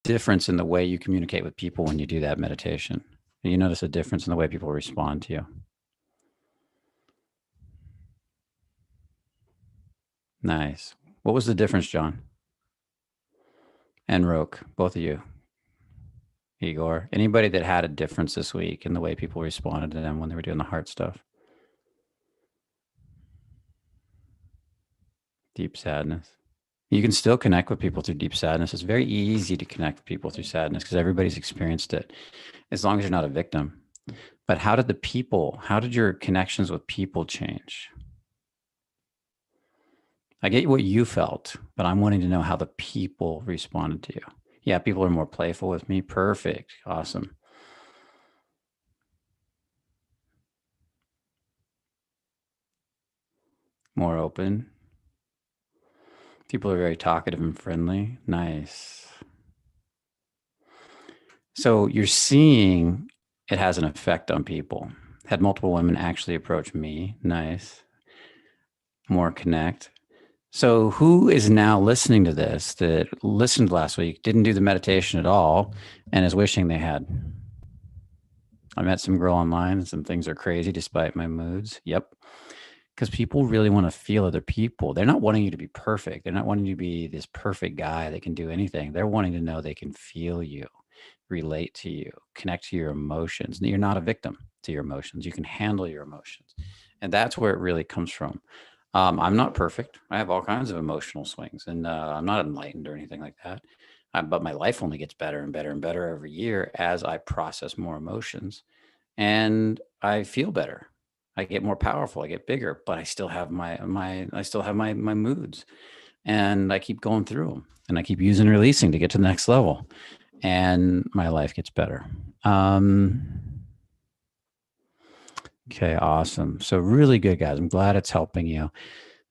difference in the way you communicate with people when you do that meditation? Do you notice a difference in the way people respond to you? Nice. What was the difference, John? And Roke, both of you. Igor, anybody that had a difference this week in the way people responded to them when they were doing the heart stuff? Deep sadness. You can still connect with people through deep sadness. It's very easy to connect with people through sadness because everybody's experienced it, as long as you're not a victim. But how did your connections with people change? I get what you felt, but I'm wanting to know how the people responded to you. Yeah, people are more playful with me. Perfect. Awesome. More open. People are very talkative and friendly. Nice. So you're seeing it has an effect on people. Had multiple women actually approach me. Nice. More connect. So who is now listening to this that listened last week, didn't do the meditation at all, and is wishing they had? I met some girl online and some things are crazy despite my moods. Yep. Because people really want to feel other people. They're not wanting you to be perfect. They're not wanting you to be this perfect guy that can do anything. They're wanting to know they can feel you, relate to you, connect to your emotions. You're not a victim to your emotions. You can handle your emotions. And that's where it really comes from. I'm not perfect. I have all kinds of emotional swings, and I'm not enlightened or anything like that. But my life only gets better and better and better every year as I process more emotions, and I feel better. I get more powerful. I get bigger, but I still have my moods, and I keep going through them, and I keep using and releasing to get to the next level, and my life gets better. Okay, awesome. So really good, guys. I'm glad it's helping you.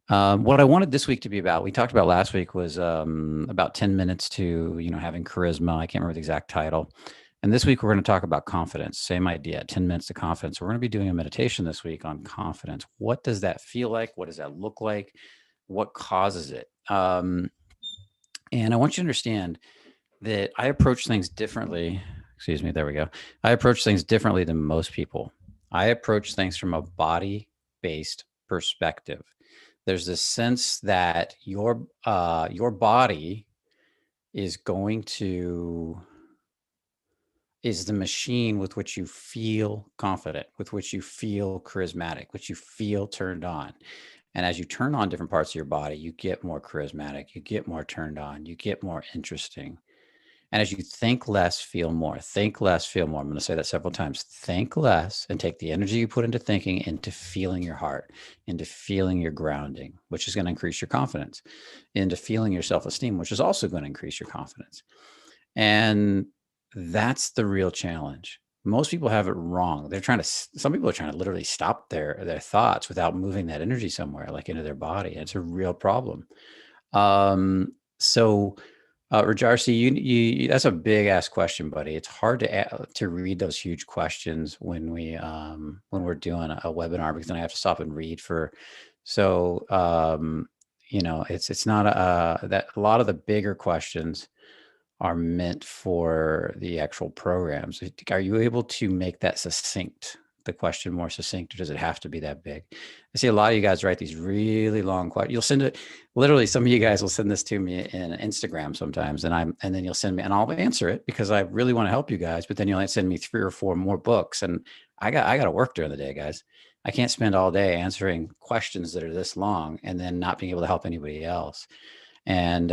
What I wanted this week to be about, we talked about last week, was about 10 minutes to, having charisma. I can't remember the exact title. And this week, we're going to talk about confidence. Same idea, 10 minutes to confidence. We're going to be doing a meditation this week on confidence. What does that feel like? What does that look like? What causes it? And I want you to understand that I approach things differently. Excuse me, there we go. I approach things differently than most people. I approach things from a body-based perspective. There's this sense that your body is going to is the machine with which you feel confident, with which you feel charismatic, which you feel turned on. And as you turn on different parts of your body, you get more charismatic, you get more turned on, you get more interesting. And as you think less, feel more. Think less, feel more. I'm going to say that several times. Think less and take the energy you put into thinking into feeling your heart, into feeling your grounding, which is going to increase your confidence, into feeling your self-esteem, which is also going to increase your confidence. And that's the real challenge. Most people have it wrong. Some people are trying to literally stop their thoughts without moving that energy somewhere, like into their body. It's a real problem. So Rajarsi, that's a big ass question, buddy. It's hard to read those huge questions when we're doing a webinar, because then I have to stop and read for. So it's not that a lot of the bigger questions are meant for the actual programs. Are you able to make that succinct? The question more succinct, or does it have to be that big? I see a lot of you guys write these really long questions. You'll send it, literally, some of you guys will send this to me in Instagram sometimes, and then you'll send me, and I'll answer it because I really want to help you guys. But then you'll send me 3 or 4 more books, and I got to work during the day, guys. I can't spend all day answering questions that are this long and then not being able to help anybody else. And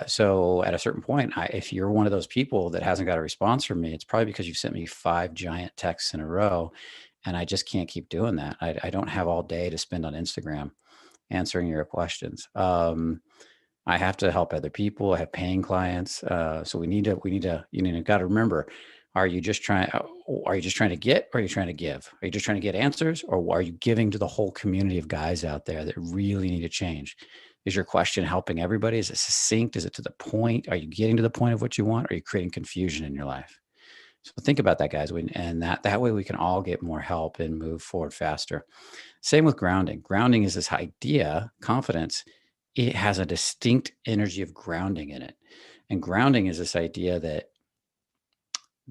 so at a certain point, if you're one of those people that hasn't got a response from me, it's probably because you've sent me 5 giant texts in a row, and I just can't keep doing that. I don't have all day to spend on Instagram answering your questions. I have to help other people. I have paying clients. So we need to, got to remember, are you just trying to get, or are you trying to give? Are you just trying to get answers, or are you giving to the whole community of guys out there that really need to change? Is your question helping everybody? Is it succinct? Is it to the point? Are you getting to the point of what you want? Or are you creating confusion in your life? So think about that, guys. And that way we can all get more help and move forward faster. Same with grounding. Grounding is this idea, confidence. It has a distinct energy of grounding in it. And grounding is this idea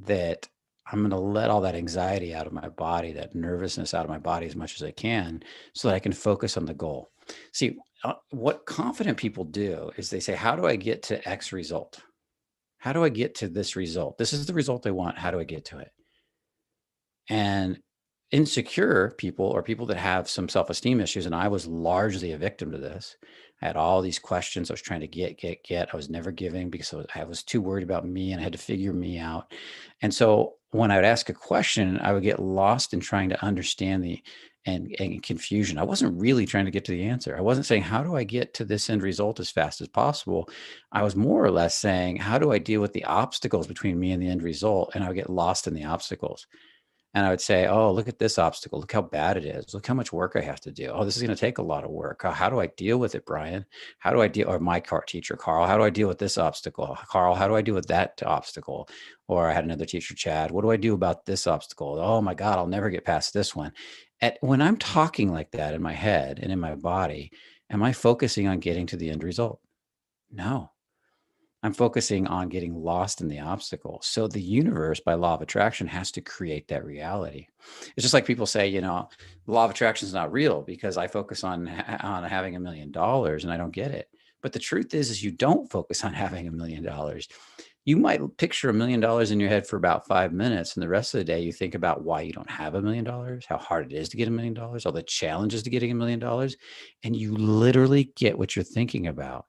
that I'm going to let all that anxiety out of my body, that nervousness out of my body as much as I can, so that I can focus on the goal. See, what confident people do is they say, how do I get to X result? How do I get to this result? This is the result I want. How do I get to it? And insecure people, or people that have some self-esteem issues, and I was largely a victim to this. I had all these questions I was trying to get. I was never giving because I was too worried about me, and I had to figure me out. And so when I would ask a question, I would get lost in trying to understand and confusion. I wasn't really trying to get to the answer. I wasn't saying, how do I get to this end result as fast as possible? I was more or less saying, how do I deal with the obstacles between me and the end result? And I would get lost in the obstacles. And I would say, oh, look at this obstacle. Look how bad it is. Look how much work I have to do. Oh, this is going to take a lot of work. Oh, how do I deal with it, Brian? How do I deal, or my car teacher, Carl, how do I deal with this obstacle? Carl, how do I deal with that obstacle? Or I had another teacher, Chad, what do I do about this obstacle? Oh my God, I'll never get past this one. When I'm talking like that in my head and in my body, am I focusing on getting to the end result? No. I'm focusing on getting lost in the obstacle. So the universe, by law of attraction, has to create that reality. It's just like people say, the law of attraction is not real because I focus on having $1 million and I don't get it. But the truth is you don't focus on having $1 million. You might picture $1 million in your head for about 5 minutes, and the rest of the day you think about why you don't have $1 million, how hard it is to get $1 million, all the challenges to getting $1 million, and you literally get what you're thinking about.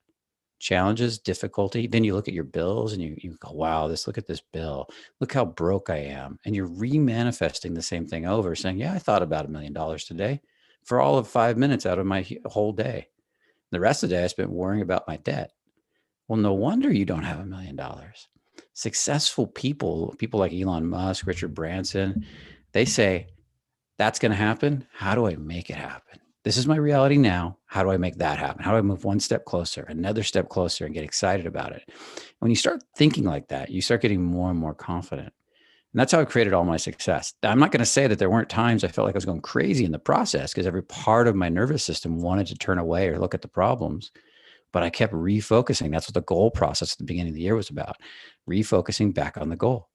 Challenges, difficulty. Then you look at your bills and you go, wow, look at this bill. Look how broke I am. And you're re-manifesting the same thing over, saying, yeah, I thought about $1 million today for all of 5 minutes out of my whole day. The rest of the day I spent worrying about my debt. Well, no wonder you don't have $1 million. Successful people like Elon Musk, Richard Branson, they say, that's going to happen. How do I make it happen? This is my reality now. How do I make that happen? How do I move one step closer, another step closer, and get excited about it? When you start thinking like that, you start getting more and more confident. And that's how I created all my success. I'm not going to say that there weren't times I felt like I was going crazy in the process, because every part of my nervous system wanted to turn away or look at the problems. But I kept refocusing. That's what the goal process at the beginning of the year was about. Refocusing back on the goal.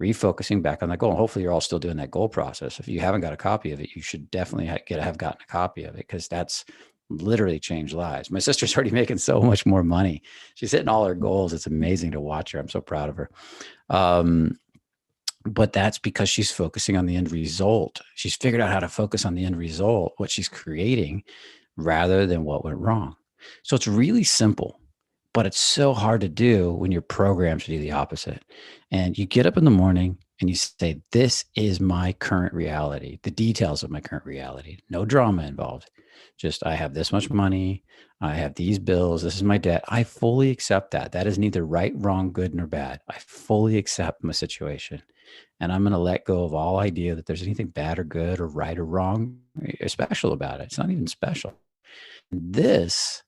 Refocusing back on the goal. Hopefully you're all still doing that goal process. If you haven't got a copy of it, you should definitely have gotten a copy of it, because that's literally changed lives. My sister's already making so much more money. She's hitting all her goals. It's amazing to watch her. I'm so proud of her. But that's because she's focusing on the end result. She's figured out how to focus on the end result, what she's creating, rather than what went wrong. So it's really simple, but it's so hard to do when you're programmed to do the opposite. And you get up in the morning and you say, this is my current reality, the details of my current reality, no drama involved. Just, I have this much money. I have these bills. This is my debt. I fully accept that. That is neither right, wrong, good, nor bad. I fully accept my situation. And I'm going to let go of all idea that there's anything bad or good or right or wrong or special about it. It's not even special. This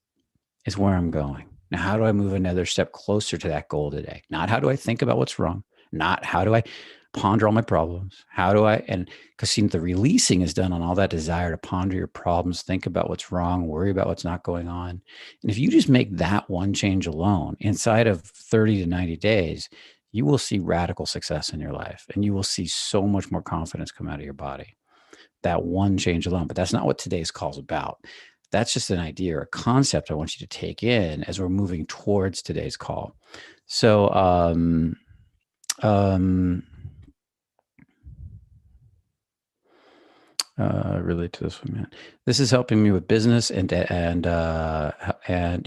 is where I'm going. Now, how do I move another step closer to that goal today? Not how do I think about what's wrong, not how do I ponder all my problems? How do I, and because the releasing is done on all that desire to ponder your problems, think about what's wrong, worry about what's not going on. And if you just make that one change alone inside of 30 to 90 days, you will see radical success in your life, and you will see so much more confidence come out of your body. That one change alone. But that's not what today's call is about. That's just an idea or a concept I want you to take in as we're moving towards today's call. So, relate to this one, man. This is helping me with business and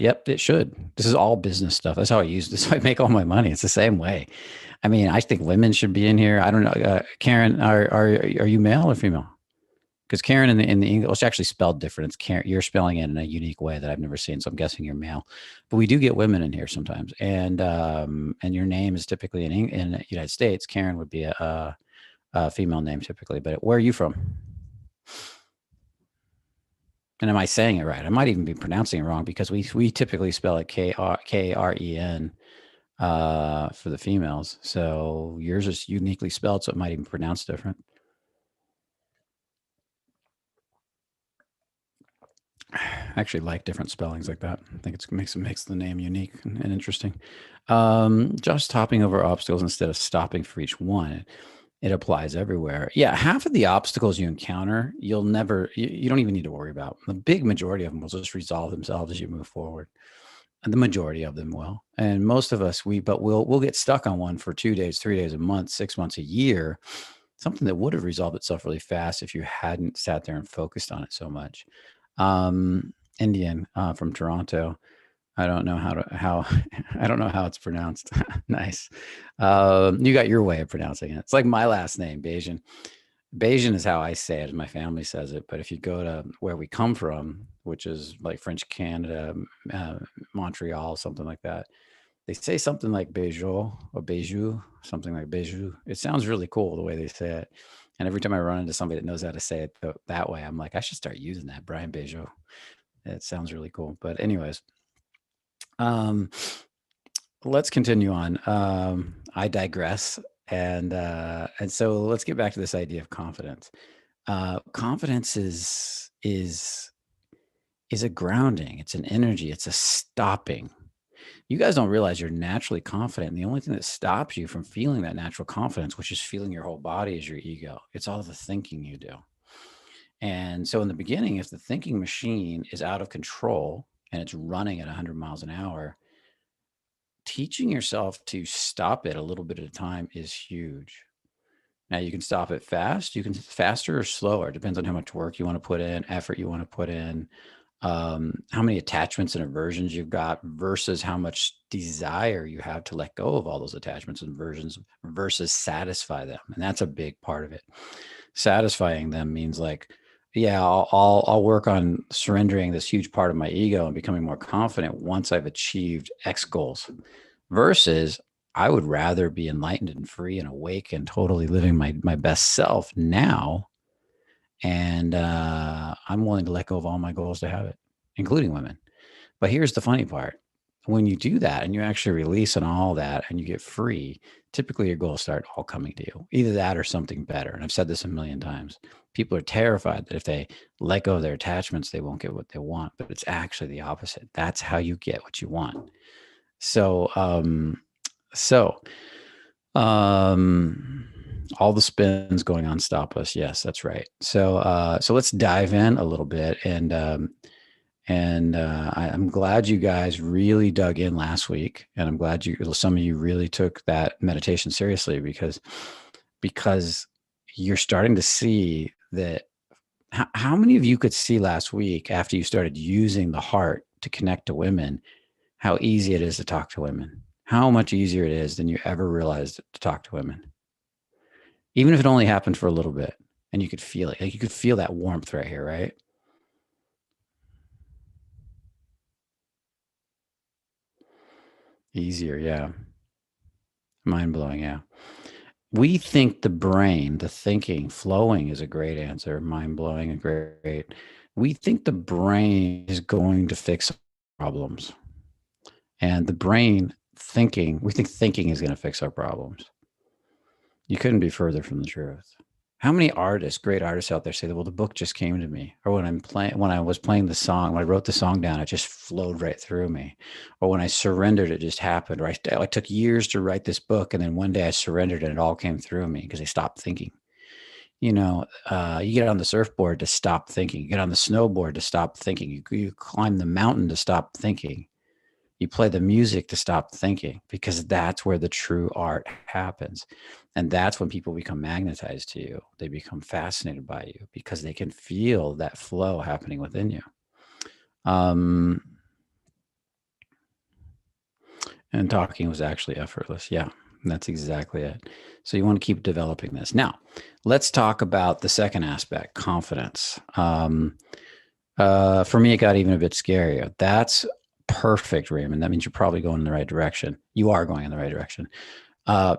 yep, it should. This is all business stuff. That's how I use this. I make all my money. It's the same way. I mean, I think women should be in here. I don't know, Karen, are you male or female? Because Karen in the English, it's actually spelled different. It's Karen. You're spelling it in a unique way that I've never seen. So I'm guessing you're male, but we do get women in here sometimes. And your name is typically in the United States. Karen would be a female name typically. But where are you from? And am I saying it right? I might even be pronouncing it wrong, because we typically spell it Kren for the females. So yours is uniquely spelled, so it might even pronounce different. I actually like different spellings like that. I think it makes the name unique and interesting. Just hopping over obstacles instead of stopping for each one. It applies everywhere. Yeah, half of the obstacles you encounter, you don't even need to worry about. The big majority of them will just resolve themselves as you move forward. And the majority of them will. And most of us, we'll get stuck on one for 2 days, 3 days, a month, 6 months, a year, something that would have resolved itself really fast if you hadn't sat there and focused on it so much. Indian from Toronto. I don't know how I don't know how it's pronounced. Nice. You got your way of pronouncing it. It's like my last name, Bayesian. Bayesian is how I say it, as my family says it. But if you go to where we come from, which is like French Canada, Montreal, something like that, they say something like Bejo or Beju, something like Beju. It sounds really cool the way they say it. And every time I run into somebody that knows how to say it that way, I'm like, I should start using that, Brian Bejo. It sounds really cool. But anyways, um, let's continue on. I digress, and so let's get back to this idea of confidence. Confidence is a grounding. It's an energy. It's a stopping. You guys don't realize you're naturally confident. And the only thing that stops you from feeling that natural confidence, which is feeling your whole body, is your ego. It's all the thinking you do. And so in the beginning, if the thinking machine is out of control and it's running at 100 miles an hour, teaching yourself to stop it a little bit at a time is huge. Now you can stop it fast. You can faster or slower. It depends on how much work you want to put in, effort you want to put in, how many attachments and aversions you've got versus how much desire you have to let go of all those attachments and aversions versus satisfy them. And that's a big part of it. Satisfying them means like, yeah, I'll work on surrendering this huge part of my ego and becoming more confident once I've achieved X goals versus I would rather be enlightened and free and awake and totally living my best self now. And I'm willing to let go of all my goals to have it, including women. But here's the funny part. When you do that and you actually release on all that and you get free, typically your goals start all coming to you, either that or something better. And I've said this a million times. People are terrified that if they let go of their attachments, they won't get what they want. But it's actually the opposite. That's how you get what you want. So, so all the spins going on stop us. Yes, that's right. So let's dive in a little bit, I'm glad you guys really dug in last week, and I'm glad some of you really took that meditation seriously because you're starting to see that. How many of you could see last week after you started using the heart to connect to women, how easy it is to talk to women? How much easier it is than you ever realized to talk to women, even if it only happened for a little bit, and you could feel it. Like you could feel that warmth right here, right? Easier, yeah. Mind blowing, yeah. We think the thinking, flowing is a great answer. Mind blowing and great. We think the brain is going to fix problems. And the brain we think thinking is going to fix our problems. You couldn't be further from the truth. How many great artists out there say that, well, the book just came to me, or when I was playing the song, when I wrote the song down, it just flowed right through me, or when I surrendered, it just happened. Or I took years to write this book, and then one day I surrendered, and it all came through me because I stopped thinking. You get on the surfboard to stop thinking. You get on the snowboard to stop thinking. You climb the mountain to stop thinking. You play the music to stop thinking, because that's where the true art happens. And that's when people become magnetized to you. They become fascinated by you because they can feel that flow happening within you. And talking was actually effortless. Yeah, that's exactly it. So you want to keep developing this. Now, let's talk about the second aspect, confidence. For me, it got even a bit scarier. That's perfect, Raymond. That means you're probably going in the right direction. You are going in the right direction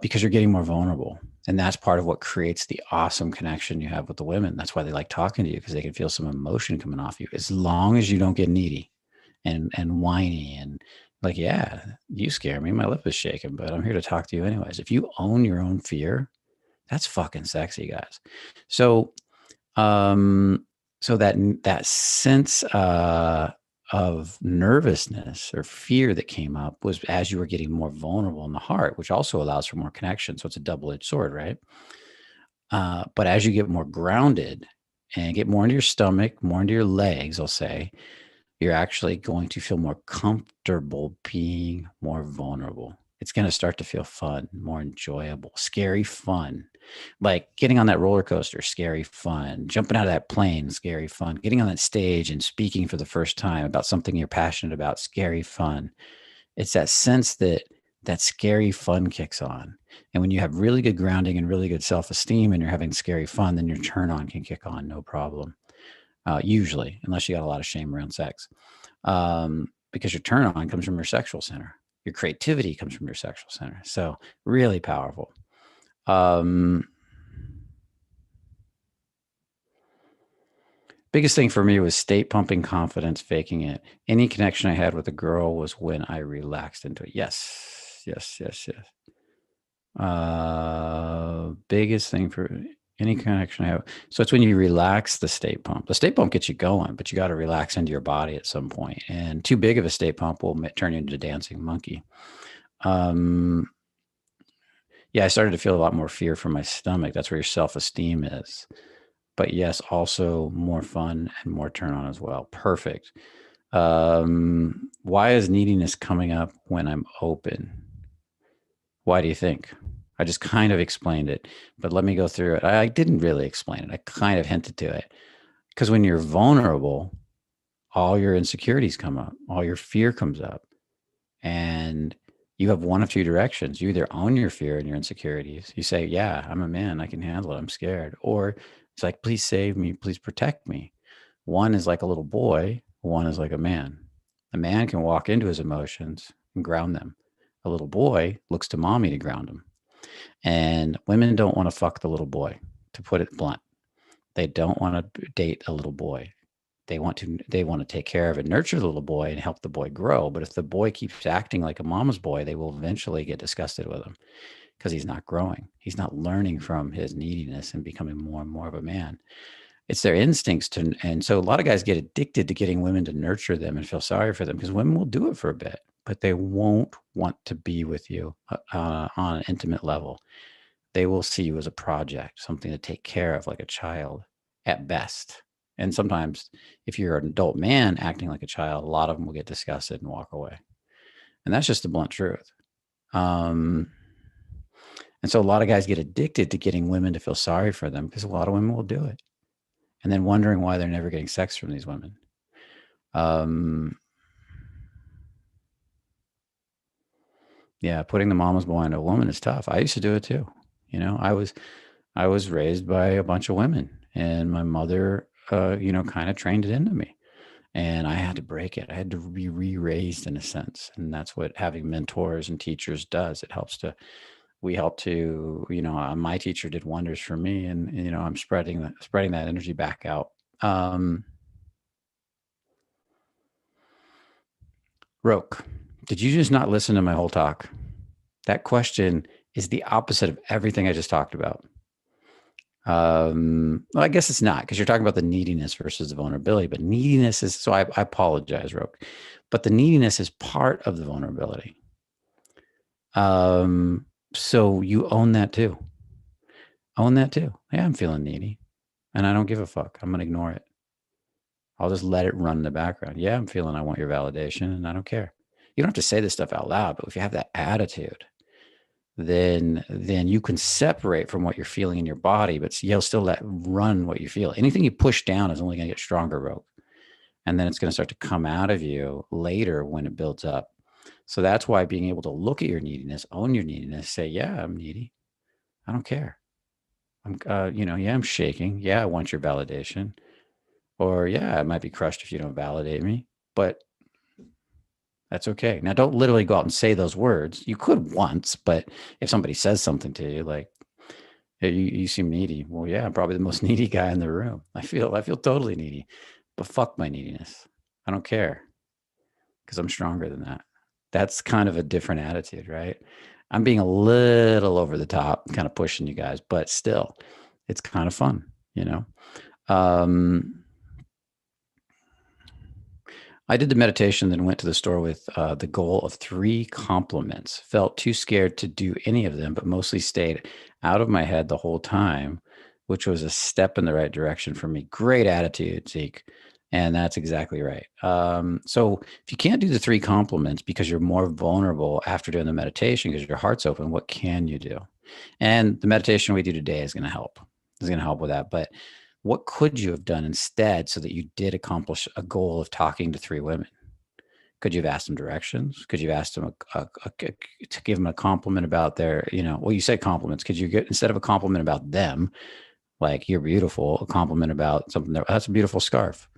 because you're getting more vulnerable. And that's part of what creates the awesome connection you have with the women. That's why they like talking to you, because they can feel some emotion coming off you, as long as you don't get needy and whiny and like, yeah, you scare me. My lip is shaking, but I'm here to talk to you anyways. If you own your own fear, that's fucking sexy, guys. So, so that sense, of nervousness or fear that came up was as you were getting more vulnerable in the heart, which also allows for more connection. So it's a double-edged sword, right? But as you get more grounded and get more into your stomach, more into your legs, I'll say, you're actually going to feel more comfortable being more vulnerable. It's going to start to feel fun, more enjoyable, scary fun. Like getting on that roller coaster, scary fun. Jumping out of that plane, scary fun. Getting on that stage and speaking for the first time about something you're passionate about, scary fun. It's that sense that that scary fun kicks on. And when you have really good grounding and really good self-esteem and you're having scary fun, then your turn on can kick on, no problem. Usually, unless you got a lot of shame around sex. Because your turn on comes from your sexual center. Your creativity comes from your sexual center. So really powerful. Biggest thing for me was state pumping confidence, faking it. Any connection I had with a girl was when I relaxed into it. Yes, yes, yes, yes. Biggest thing for any connection I have. So it's when you relax the state pump. The state pump gets you going, but you got to relax into your body at some point. And too big of a state pump will turn you into a dancing monkey. Yeah, I started to feel a lot more fear from my stomach. That's where your self-esteem is. But yes, also more fun and more turn on as well. Perfect. Why is neediness coming up when I'm open? Why do you think? I just kind of explained it, but let me go through it. I didn't really explain it. I kind of hinted to it because when you're vulnerable, all your insecurities come up, all your fear comes up, and you have one of two directions. You either own your fear and your insecurities. You say, yeah, I'm a man. I can handle it. I'm scared. Or it's like, please save me. Please protect me. One is like a little boy. One is like a man. A man can walk into his emotions and ground them. A little boy looks to mommy to ground him. And women don't want to fuck the little boy, to put it blunt. They don't want to date a little boy. They want to take care of and nurture the little boy and help the boy grow. But if the boy keeps acting like a mama's boy, they will eventually get disgusted with him because he's not growing. He's not learning from his neediness and becoming more and more of a man. It's their instincts to, and so a lot of guys get addicted to getting women to nurture them and feel sorry for them because women will do it for a bit, but they won't want to be with you on an intimate level. They will see you as a project, something to take care of like a child at best. And sometimes if you're an adult man acting like a child, a lot of them will get disgusted and walk away. And that's just the blunt truth. And so a lot of guys get addicted to getting women to feel sorry for them because a lot of women will do it and then wondering why they're never getting sex from these women. Yeah, putting the mama's boy on a woman is tough. I used to do it too. I was raised by a bunch of women, and my mother, kind of trained it into me, and I had to break it. I had to be re-raised in a sense, and that's what having mentors and teachers does. It helps to. We help to, my teacher did wonders for me, and I'm spreading that energy back out. Roke, did you just not listen to my whole talk? That question is the opposite of everything I just talked about. Well, I guess it's not because you're talking about the neediness versus the vulnerability, but neediness is, so I apologize, Roke, but the neediness is part of the vulnerability. So you own that too. Own that too. Yeah, I'm feeling needy and I don't give a fuck. I'm going to ignore it. I'll just let it run in the background. Yeah, I'm feeling I want your validation and I don't care. You don't have to say this stuff out loud, but if you have that attitude, then you can separate from what you're feeling in your body, but you'll still let run what you feel. Anything you push down is only going to get stronger, Rope. And then it's going to start to come out of you later when it builds up. So that's why being able to look at your neediness, own your neediness, say, yeah, I'm needy. I don't care. Yeah, I'm shaking. Yeah, I want your validation. Or yeah, I might be crushed if you don't validate me, but that's okay. Now, don't literally go out and say those words. You could once, but if somebody says something to you, like, hey, you seem needy. Well, yeah, I'm probably the most needy guy in the room. I feel totally needy, but fuck my neediness. I don't care because I'm stronger than that. That's kind of a different attitude, right? I'm being a little over the top, kind of pushing you guys, but still, it's kind of fun, I did the meditation, then went to the store with the goal of 3 compliments. Felt too scared to do any of them, but mostly stayed out of my head the whole time, which was a step in the right direction for me. Great attitude, Zeke. And that's exactly right. So if you can't do the 3 compliments because you're more vulnerable after doing the meditation because your heart's open, what can you do? And the meditation we do today is going to help. Is going to help with that. But what could you have done instead so that you did accomplish a goal of talking to 3 women? Could you have asked them directions? Could you have asked them to give them a compliment about their, well, you said compliments. Could you get, instead of a compliment about them, like you're beautiful, a compliment about something that's a beautiful scarf?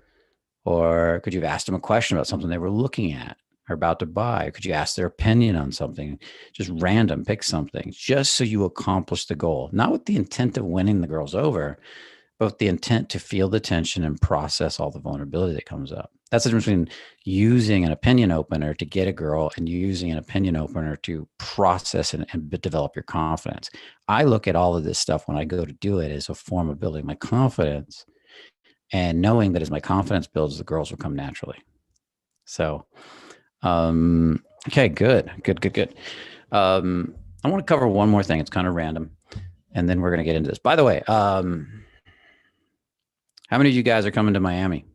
Or could you have asked them a question about something they were looking at or about to buy? Could you ask their opinion on something? Just random, pick something, just so you accomplish the goal, not with the intent of winning the girls over, but the intent to feel the tension and process all the vulnerability that comes up. That's the difference between using an opinion opener to get a girl and using an opinion opener to process and develop your confidence. I look at all of this stuff when I go to do it as a form of building my confidence and knowing that as my confidence builds, the girls will come naturally. So, okay, good. I want to cover one more thing. It's kind of random, and then we're going to get into this. By the way, how many of you guys are coming to Miami?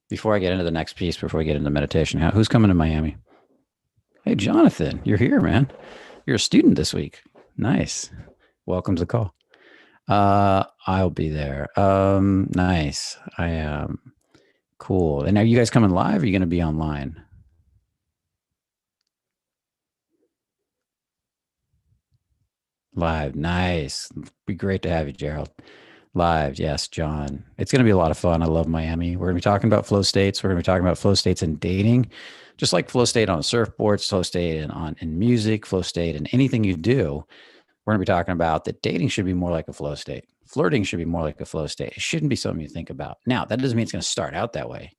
Before I get into the next piece, before we get into meditation, who's coming to Miami? Hey, Jonathan, you're here, man. You're a student this week. Nice. Welcome to the call. I'll be there. Nice. I am. Cool. And are you guys coming live? Or are you going to be online? Live. Nice. Be great to have you, Gerald. Live. Yes, John. It's going to be a lot of fun. I love Miami. We're going to be talking about flow states. We're going to be talking about flow states in dating, just like flow state on a surfboard, flow state in music, flow state in anything you do. We're going to be talking about that dating should be more like a flow state. Flirting should be more like a flow state. It shouldn't be something you think about. Now, that doesn't mean it's going to start out that way,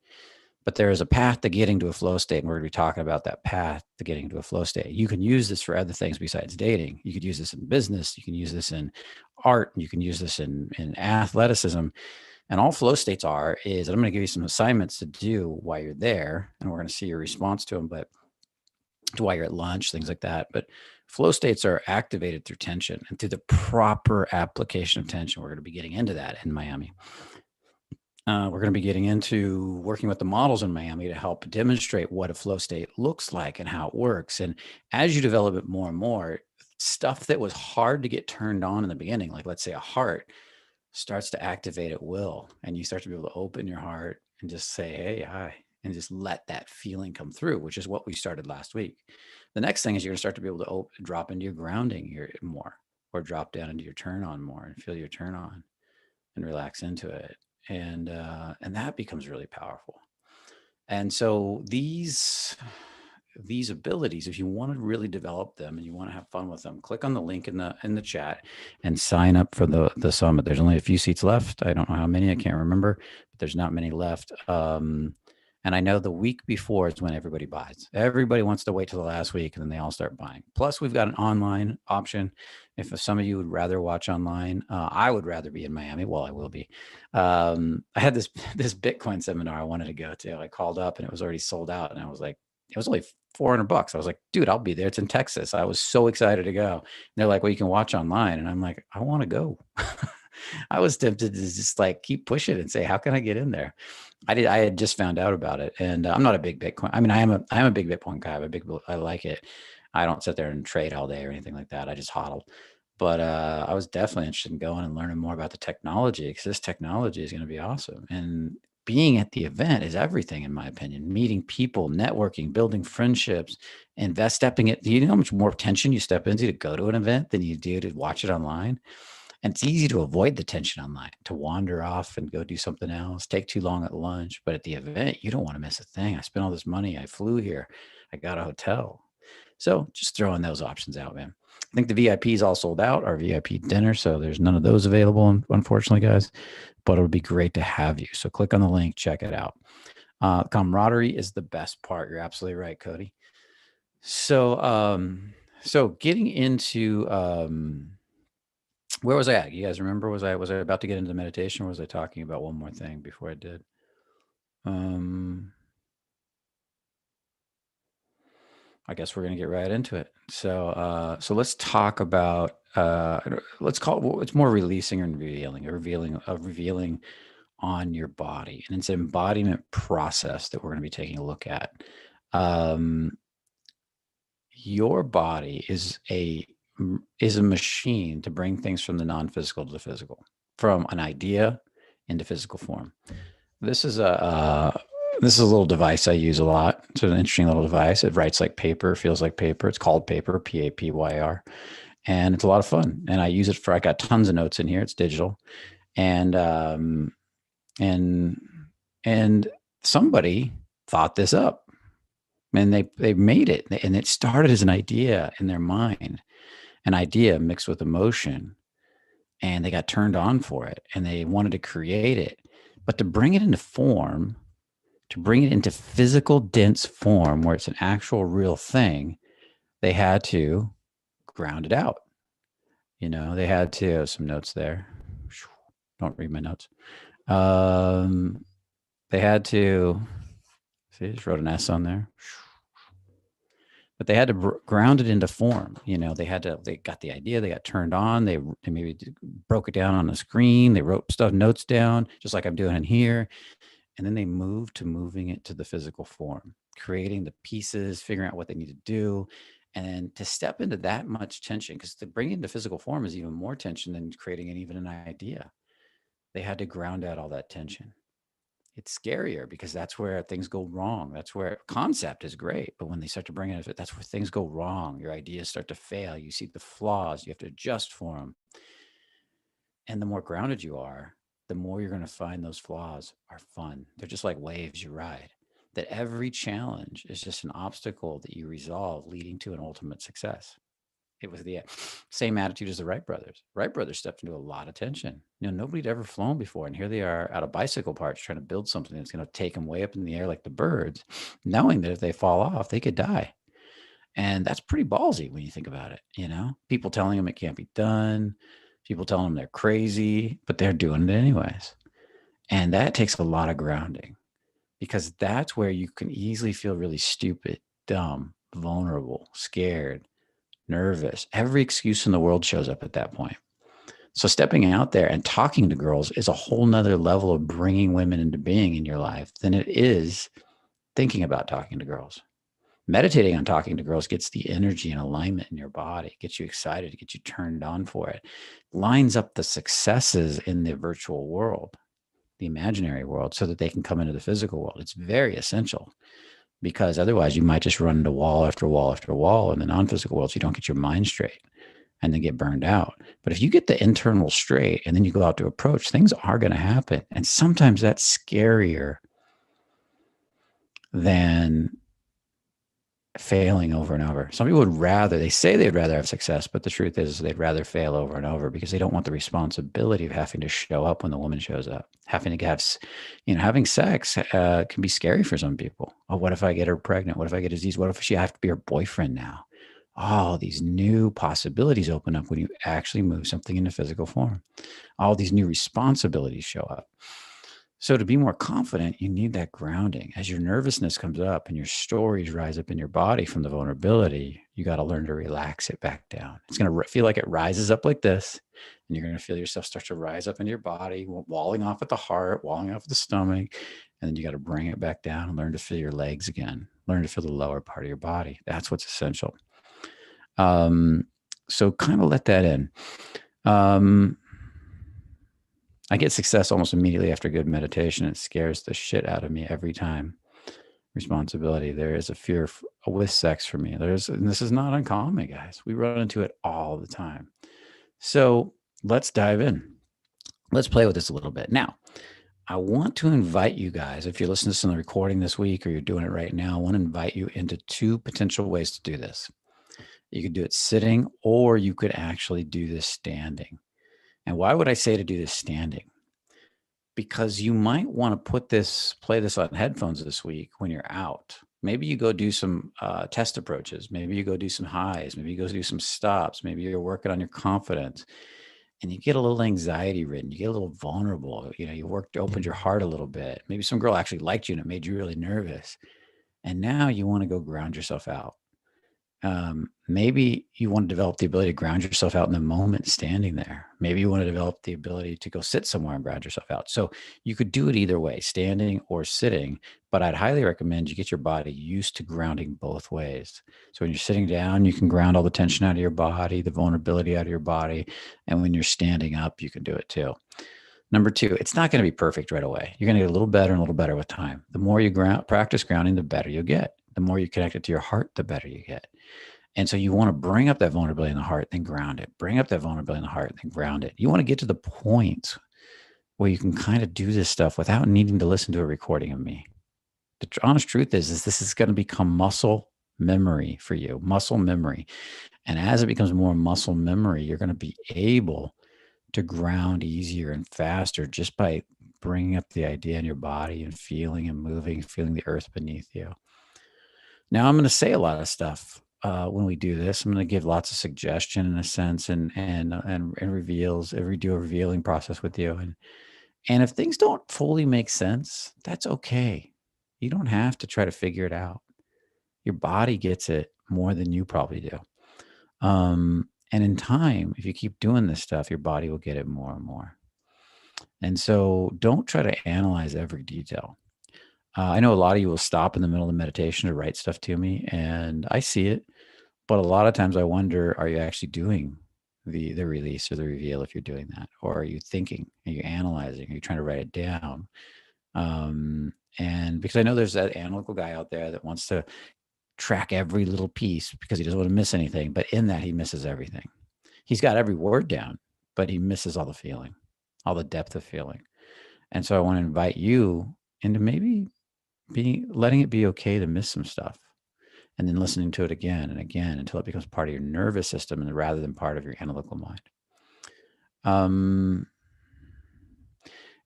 but there is a path to getting to a flow state. And we're going to be talking about that path to getting to a flow state. You can use this for other things besides dating. You could use this in business. You can use this in art. You can use this in athleticism. And all flow states is I'm going to give you some assignments to do while you're there. And we're going to see your response to them, but to while you're at lunch, things like that. But flow states are activated through tension and through the proper application of tension. We're going to be getting into that in Miami. We're going to be getting into working with the models in Miami to help demonstrate what a flow state looks like and how it works. And as you develop it more and more, stuff that was hard to get turned on in the beginning, like let's say a heart, starts to activate at will. And you start to be able to open your heart and just say, hey, hi, and just let that feeling come through, which is what we started last week. The next thing is you're going to start to be able to drop into your grounding more, or drop down into your turn on more and feel your turn on and relax into it. And that becomes really powerful. And so these abilities, if you want to really develop them and you want to have fun with them, click on the link in the chat and sign up for the summit. There's only a few seats left. I don't know how many, I can't remember, but there's not many left. And I know the week before is when everybody buys. Everybody wants to wait till the last week and then they all start buying. Plus, we've got an online option. If some of you would rather watch online, I would rather be in Miami. Well, I will be. I had this Bitcoin seminar I wanted to go to. I called up and it was already sold out. And I was like, it was only $400. I was like, dude, I'll be there. It's in Texas. I was so excited to go. And they're like, well, you can watch online. And I'm like, I want to go. I was tempted to just like keep pushing and say, how can I get in there? I had just found out about it, and I'm not a big Bitcoin. I mean, I am a big Bitcoin guy. I like it. I don't sit there and trade all day or anything like that. I just hodl. But I was definitely interested in going and learning more about the technology, because this technology is going to be awesome. And being at the event is everything, in my opinion. Meeting people, networking, building friendships, stepping it. Do you know how much more tension you step into to go to an event than you do to watch it online? And it's easy to avoid the tension online, to wander off and go do something else, take too long at lunch. But at the event, you don't want to miss a thing. I spent all this money. I flew here. I got a hotel. So just throwing those options out, man. I think the VIP is all sold out, our VIP dinner. So there's none of those available, unfortunately, guys. But it would be great to have you. So click on the link, check it out. Camaraderie is the best part. You're absolutely right, Cody. So getting into where was I at? You guys remember? Was I about to get into the meditation, or was I talking about one more thing before I did? Um, I guess we're going to get right into it. So let's talk about, let's call it, well, it's more releasing and revealing on your body. And it's an embodiment process that we're going to be taking a look at. Um, your body is a machine to bring things from the non-physical to the physical, from an idea into physical form. This is a little device I use a lot. It's an interesting little device. It writes like paper, feels like paper. It's called Paper, Papyr, and it's a lot of fun. And I use it for. I got tons of notes in here. It's digital, and and and somebody thought this up, and they made it, and it started as an idea in their mind, an idea mixed with emotion, and they got turned on for it, and they wanted to create it, but to bring it into form, to bring it into physical, dense form where it's an actual real thing, they had to ground it out. They had to, some notes there. Don't read my notes. They had to, see, I just wrote an S on there. But they had to ground it into form. They got the idea, they got turned on, they maybe broke it down on the screen, they wrote notes down, just like I'm doing in here. And then they moved to moving it to the physical form, creating the pieces, figuring out what they need to do. And to step into that much tension, because to bring it into physical form is even more tension than creating even an idea. They had to ground out all that tension. It's scarier because that's where things go wrong. That's where concept is great. But when they start to bring it, that's where things go wrong. Your ideas start to fail. You see the flaws. You have to adjust for them. And the more grounded you are, the more you're going to find those flaws are fun. They're just like waves you ride. That every challenge is just an obstacle that you resolve, leading to an ultimate success. It was the same attitude as the Wright brothers. Wright brothers stepped into a lot of tension. Nobody'd ever flown before. And here they are out of bicycle parts trying to build something that's going to take them way up in the air like the birds, knowing that if they fall off, they could die. And that's pretty ballsy when you think about it. People telling them it can't be done, people telling them they're crazy, but they're doing it anyways. And that takes a lot of grounding, because that's where you can easily feel really stupid, dumb, vulnerable, scared, nervous. Every excuse in the world shows up at that point. So stepping out there and talking to girls is a whole nother level of bringing women into being in your life than it is thinking about talking to girls. Meditating on talking to girls gets the energy and alignment in your body, gets you excited, gets you turned on for it, lines up the successes in the virtual world, the imaginary world, so that they can come into the physical world. It's very essential, because otherwise you might just run into wall after wall after wall in the non-physical world. So you don't get your mind straight and then get burned out. But if you get the internal straight and then you go out to approach, things are going to happen. And sometimes that's scarier than failing over and over. Some people they say they'd rather have success, but the truth is they'd rather fail over and over, because they don't want the responsibility of having to show up when the woman shows up. Having to have, having sex can be scary for some people. Oh, what if I get her pregnant? What if I get a disease? What if she have to be her boyfriend now? All these new possibilities open up when you actually move something into physical form. All these new responsibilities show up. So to be more confident, you need that grounding. As your nervousness comes up and your stories rise up in your body from the vulnerability, you got to learn to relax it back down. It's going to feel like it rises up like this, and you're going to feel yourself start to rise up into your body, walling off at the heart, walling off at the stomach, and then you got to bring it back down and learn to feel your legs again. Learn to feel the lower part of your body. That's what's essential. So kind of let that in. I get success almost immediately after good meditation. It scares the shit out of me every time. Responsibility. There is a fear with sex for me. And this is not uncommon, guys. We run into it all the time. So let's dive in. Let's play with this a little bit. Now, I want to invite you guys, if you're listening to the recording this week or you're doing it right now, I want to invite you into two potential ways to do this. You could do it sitting, or you could actually do this standing. And why would I say to do this standing? Because you might want to play this on headphones this week when you're out. Maybe you go do some test approaches. Maybe you go do some highs. Maybe you go do some stops. Maybe you're working on your confidence. and you get a little anxiety ridden, you get a little vulnerable, you opened your heart a little bit. Maybe some girl actually liked you and it made you really nervous. And now you want to go ground yourself out. Maybe you want to develop the ability to ground yourself out in the moment standing there. Maybe you want to develop the ability to go sit somewhere and ground yourself out. So you could do it either way, standing or sitting, but I'd highly recommend you get your body used to grounding both ways. So when you're sitting down, you can ground all the tension out of your body, the vulnerability out of your body. And when you're standing up, you can do it too. Number two, it's not going to be perfect right away. You're going to get a little better and a little better with time. The more you practice grounding, the better you'll get. The more you connect it to your heart, the better you get. And so you want to bring up that vulnerability in the heart, then ground it. Bring up that vulnerability in the heart, then ground it. You want to get to the point where you can kind of do this stuff without needing to listen to a recording of me. The honest truth is this is going to become muscle memory for you, muscle memory. And as it becomes more muscle memory, you're going to be able to ground easier and faster just by bringing up the idea in your body and feeling and moving, feeling the earth beneath you. Now, I'm going to say a lot of stuff when we do this. I'm going to give lots of suggestion in a sense and reveals, do a revealing process with you. And if things don't fully make sense, that's okay. You don't have to try to figure it out. Your body gets it more than you probably do. And in time, if you keep doing this stuff, your body will get it more and more. And so don't try to analyze every detail. I know a lot of you will stop in the middle of the meditation to write stuff to me, and I see it. But a lot of times I wonder, are you actually doing the release or the reveal if you're doing that? Or are you thinking? Are you analyzing? Are you trying to write it down? And because I know there's that analytical guy out there that wants to track every little piece because he doesn't want to miss anything. But in that, he misses everything. He's got every word down, but he misses all the feeling, all the depth of feeling. And so I want to invite you into maybe letting it be okay to miss some stuff and then listening to it again and again until it becomes part of your nervous system and rather than part of your analytical mind.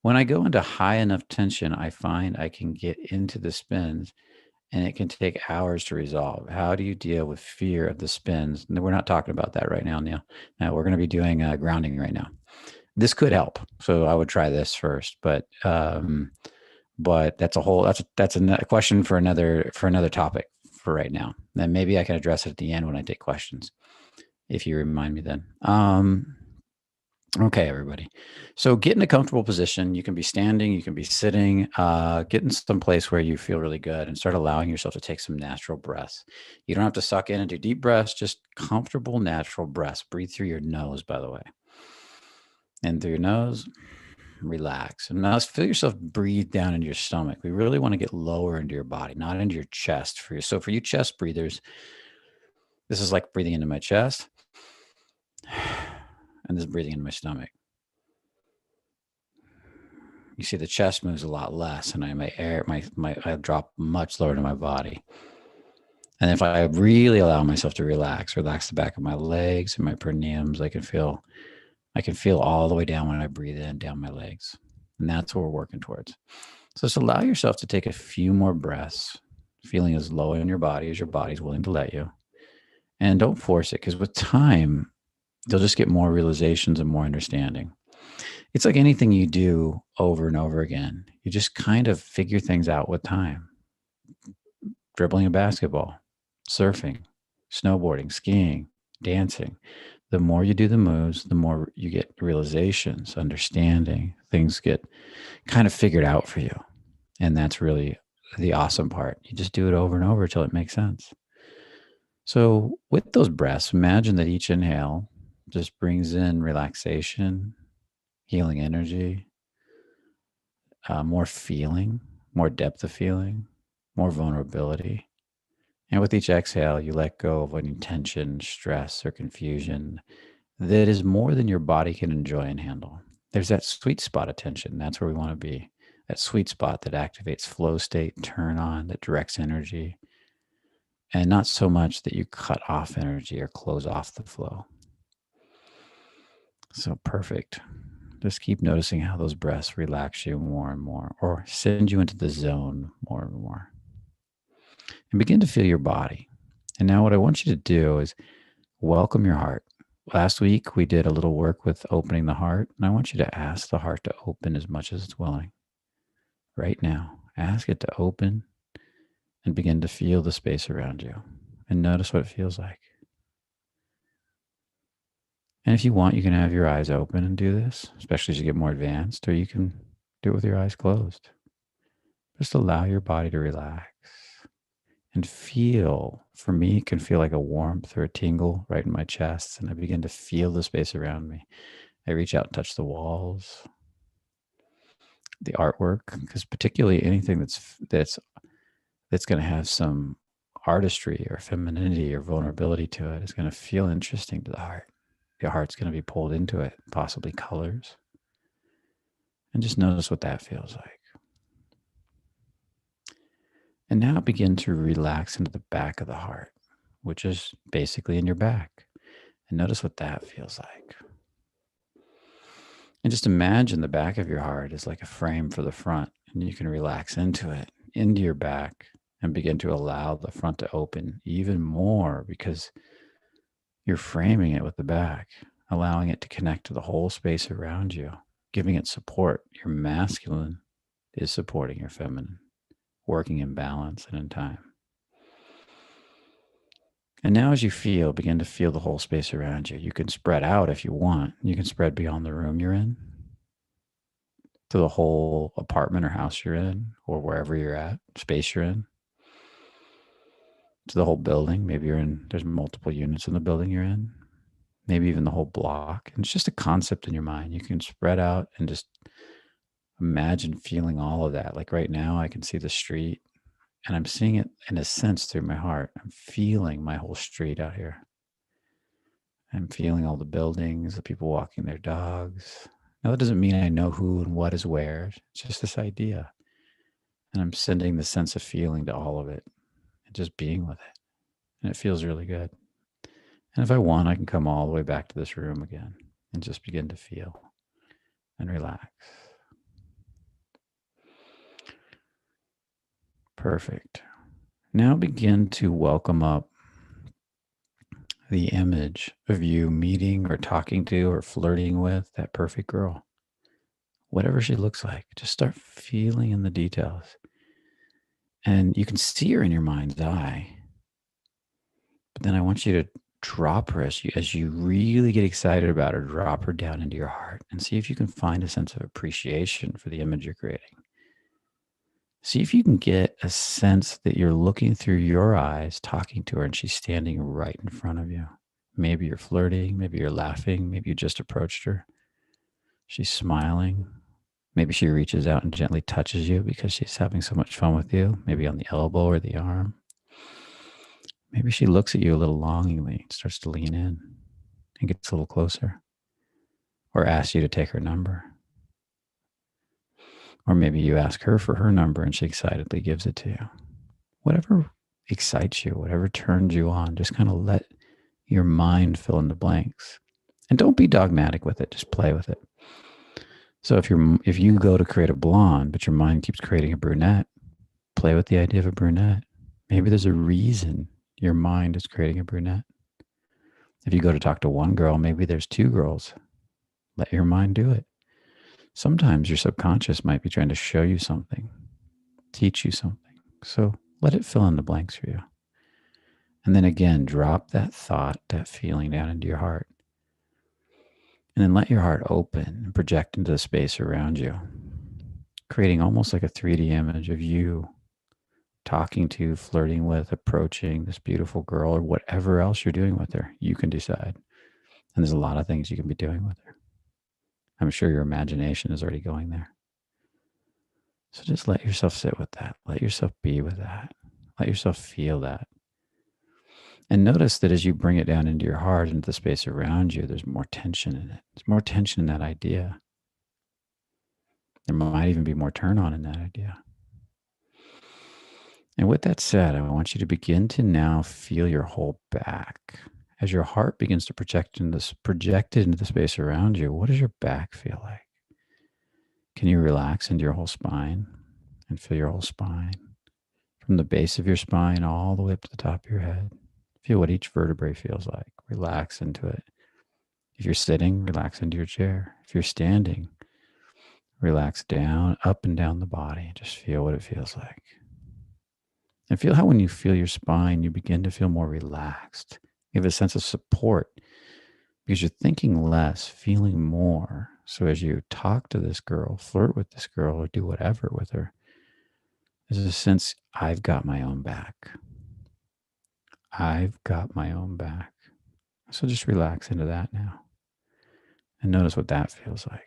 When I go into high enough tension, I find I can get into the spins and it can take hours to resolve. How do you deal with fear of the spins? No, we're not talking about that right now, Neil. Now we're going to be doing grounding right now. This could help. So I would try this first, but that's a question for another topic for right now. Then maybe I can address it at the end when I take questions, if you remind me then. Okay, everybody. So get in a comfortable position. You can be standing, you can be sitting, get in some place where you feel really good and start allowing yourself to take some natural breaths. You don't have to suck in and do deep breaths, just comfortable, natural breaths. Breathe through your nose, by the way. And through your nose, relax. And now feel yourself breathe down into your stomach. We really want to get lower into your body, not into your chest. So for you chest breathers, this is like breathing into my chest. And this is breathing into my stomach. You see the chest moves a lot less, and I drop much lower to my body. And if I really allow myself to relax the back of my legs and my perineums, I can feel all the way down when I breathe in, down my legs. And that's what we're working towards. So just allow yourself to take a few more breaths, feeling as low in your body as your body's willing to let you. And don't force it, because with time, you'll just get more realizations and more understanding. It's like anything you do over and over again. You just kind of figure things out with time. Dribbling a basketball, surfing, snowboarding, skiing, dancing. The more you do the moves, the more you get realizations, understanding. Things get kind of figured out for you. And that's really the awesome part. You just do it over and over until it makes sense. So with those breaths, imagine that each inhale just brings in relaxation, healing energy, more feeling, more depth of feeling, more vulnerability. And with each exhale, you let go of any tension, stress, or confusion that is more than your body can enjoy and handle. There's that sweet spot of tension. That's where we want to be. That sweet spot that activates flow state, turn on, that directs energy. And not so much that you cut off energy or close off the flow. So perfect. Just keep noticing how those breaths relax you more and more, or send you into the zone more and more. And begin to feel your body. And now what I want you to do is welcome your heart. last week we did a little work with opening the heart, and I want you to ask the heart to open as much as it's willing. Right now, ask it to open and begin to feel the space around you and notice what it feels like. And if you want, you can have your eyes open and do this, especially as you get more advanced, or you can do it with your eyes closed. Just allow your body to relax and feel. For me, it can feel like a warmth or a tingle right in my chest, and I begin to feel the space around me. I reach out and touch the walls, the artwork, because particularly anything that's going to have some artistry or femininity or vulnerability to it is going to feel interesting to the heart. Your heart's going to be pulled into it, possibly colors. And just notice what that feels like. And now begin to relax into the back of the heart, which is basically in your back. And notice what that feels like. And just imagine the back of your heart is like a frame for the front, and you can relax into it, into your back, and begin to allow the front to open even more because you're framing it with the back, allowing it to connect to the whole space around you, giving it support. Your masculine is supporting your feminine, working in balance and in time. And now, as you feel, begin to feel the whole space around you. You can spread out if you want. You can spread beyond the room you're in to the whole apartment or house you're in, or wherever you're at, space you're in, to the whole building. Maybe there's multiple units in the building you're in, maybe even the whole block. And it's just a concept in your mind. You can spread out and just imagine feeling all of that. Like right now, I can see the street and I'm seeing it in a sense through my heart. I'm feeling my whole street out here. I'm feeling all the buildings, the people walking their dogs. Now, that doesn't mean I know who and what is where. It's just this idea. And I'm sending the sense of feeling to all of it and just being with it. And it feels really good. And if I want, I can come all the way back to this room again and just begin to feel and relax. Perfect. Now begin to welcome up the image of you meeting or talking to or flirting with that perfect girl. Whatever she looks like, just start feeling in the details. And you can see her in your mind's eye. But then I want you to drop her as you really get excited about her, drop her down into your heart and see if you can find a sense of appreciation for the image you're creating. See if you can get a sense that you're looking through your eyes, talking to her, and she's standing right in front of you. Maybe you're flirting, maybe you're laughing, maybe you just approached her. She's smiling. Maybe she reaches out and gently touches you because she's having so much fun with you, maybe on the elbow or the arm. Maybe she looks at you a little longingly and starts to lean in and gets a little closer, or asks you to take her number. Or maybe you ask her for her number and she excitedly gives it to you. Whatever excites you, whatever turns you on, just kind of let your mind fill in the blanks. And don't be dogmatic with it, just play with it. So if you go to create a blonde, but your mind keeps creating a brunette, play with the idea of a brunette. Maybe there's a reason your mind is creating a brunette. If you go to talk to one girl, maybe there's two girls. Let your mind do it. Sometimes your subconscious might be trying to show you something, teach you something. So let it fill in the blanks for you. And then again, drop that thought, that feeling down into your heart. And then let your heart open and project into the space around you, creating almost like a 3D image of you talking to, flirting with, approaching this beautiful girl or whatever else you're doing with her. You can decide. And there's a lot of things you can be doing with her. I'm sure your imagination is already going there. So just let yourself sit with that. Let yourself be with that. Let yourself feel that. And notice that as you bring it down into your heart, into the space around you, there's more tension in it. There's more tension in that idea. There might even be more turn on in that idea. And with that said, I want you to begin to now feel your whole back. As your heart begins to project into the space around you, what does your back feel like? Can you relax into your whole spine and feel your whole spine? From the base of your spine all the way up to the top of your head. Feel what each vertebrae feels like. Relax into it. If you're sitting, relax into your chair. If you're standing, relax down, up and down the body. Just feel what it feels like. And feel how when you feel your spine, you begin to feel more relaxed. You have a sense of support because you're thinking less, feeling more. So as you talk to this girl, flirt with this girl, or do whatever with her, there's a sense, I've got my own back. I've got my own back. So just relax into that now and notice what that feels like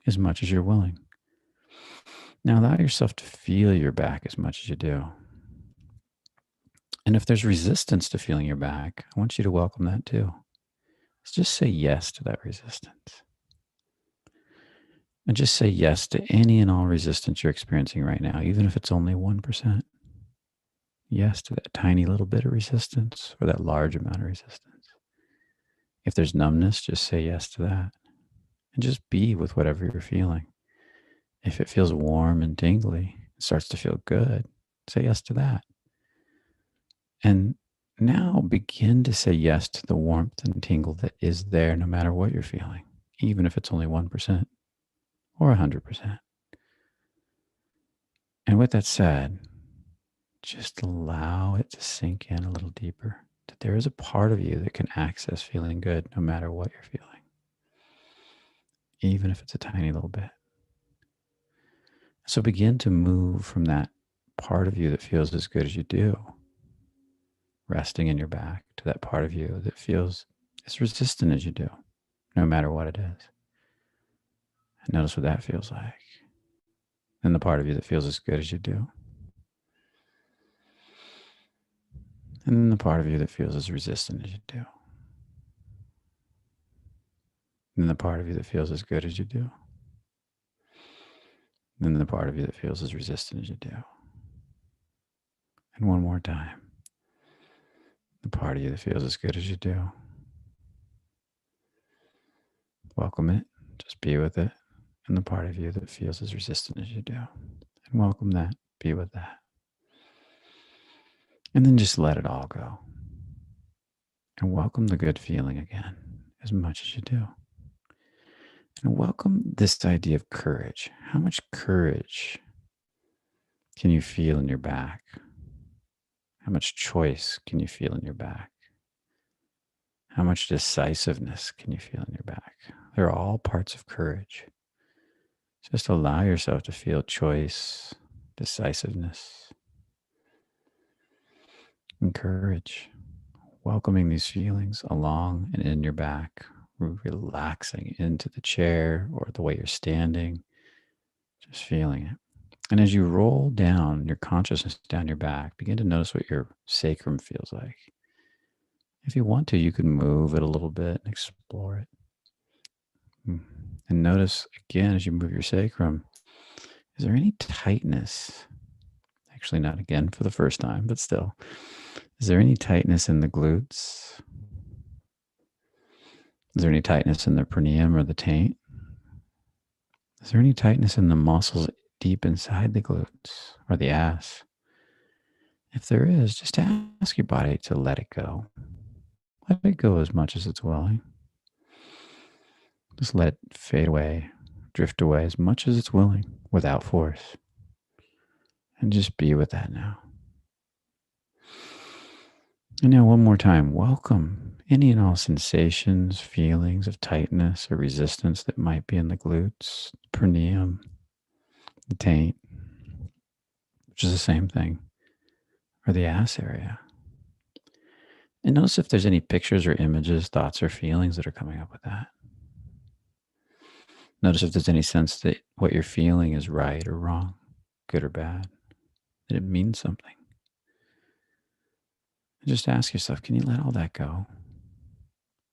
as much as you're willing. Now allow yourself to feel your back as much as you do. And if there's resistance to feeling your back, I want you to welcome that too. Just say yes to that resistance. And just say yes to any and all resistance you're experiencing right now, even if it's only 1%. Yes to that tiny little bit of resistance or that large amount of resistance. If there's numbness, just say yes to that. And just be with whatever you're feeling. If it feels warm and tingly, it starts to feel good, say yes to that. And now begin to say yes to the warmth and tingle that is there no matter what you're feeling, even if it's only 1% or 100%. And with that said, just allow it to sink in a little deeper that there is a part of you that can access feeling good no matter what you're feeling, even if it's a tiny little bit. So begin to move from that part of you that feels as good as you do, resting in your back, to that part of you that feels as resistant as you do, no matter what it is. And notice what that feels like. And the part of you that feels as good as you do. And then the part of you that feels as resistant as you do. And then the part of you that feels as good as you do. And then the part of you that feels as resistant as you do. And one more time. The part of you that feels as good as you do. Welcome it. Just be with it. And the part of you that feels as resistant as you do. And welcome that. Be with that. And then just let it all go. And welcome the good feeling again, as much as you do. And welcome this idea of courage. How much courage can you feel in your back? How much choice can you feel in your back? How much decisiveness can you feel in your back? They're all parts of courage. Just allow yourself to feel choice, decisiveness, and courage. Welcoming these feelings along and in your back, relaxing into the chair or the way you're standing, just feeling it. And as you roll down your consciousness down your back, begin to notice what your sacrum feels like. If you want to, you can move it a little bit and explore it. And notice again, as you move your sacrum, is there any tightness? Actually, not again for the first time, but still. Is there any tightness in the glutes? Is there any tightness in the perineum or the taint? Is there any tightness in the muscles deep inside the glutes or the ass? If there is, just ask your body to let it go. Let it go as much as it's willing. Just let it fade away, drift away as much as it's willing without force. And just be with that now. And now one more time, welcome any and all sensations, feelings of tightness or resistance that might be in the glutes, perineum, the taint, which is the same thing, or the ass area. And notice if there's any pictures or images, thoughts or feelings that are coming up with that. Notice if there's any sense that what you're feeling is right or wrong, good or bad, that it means something. And just ask yourself, can you let all that go?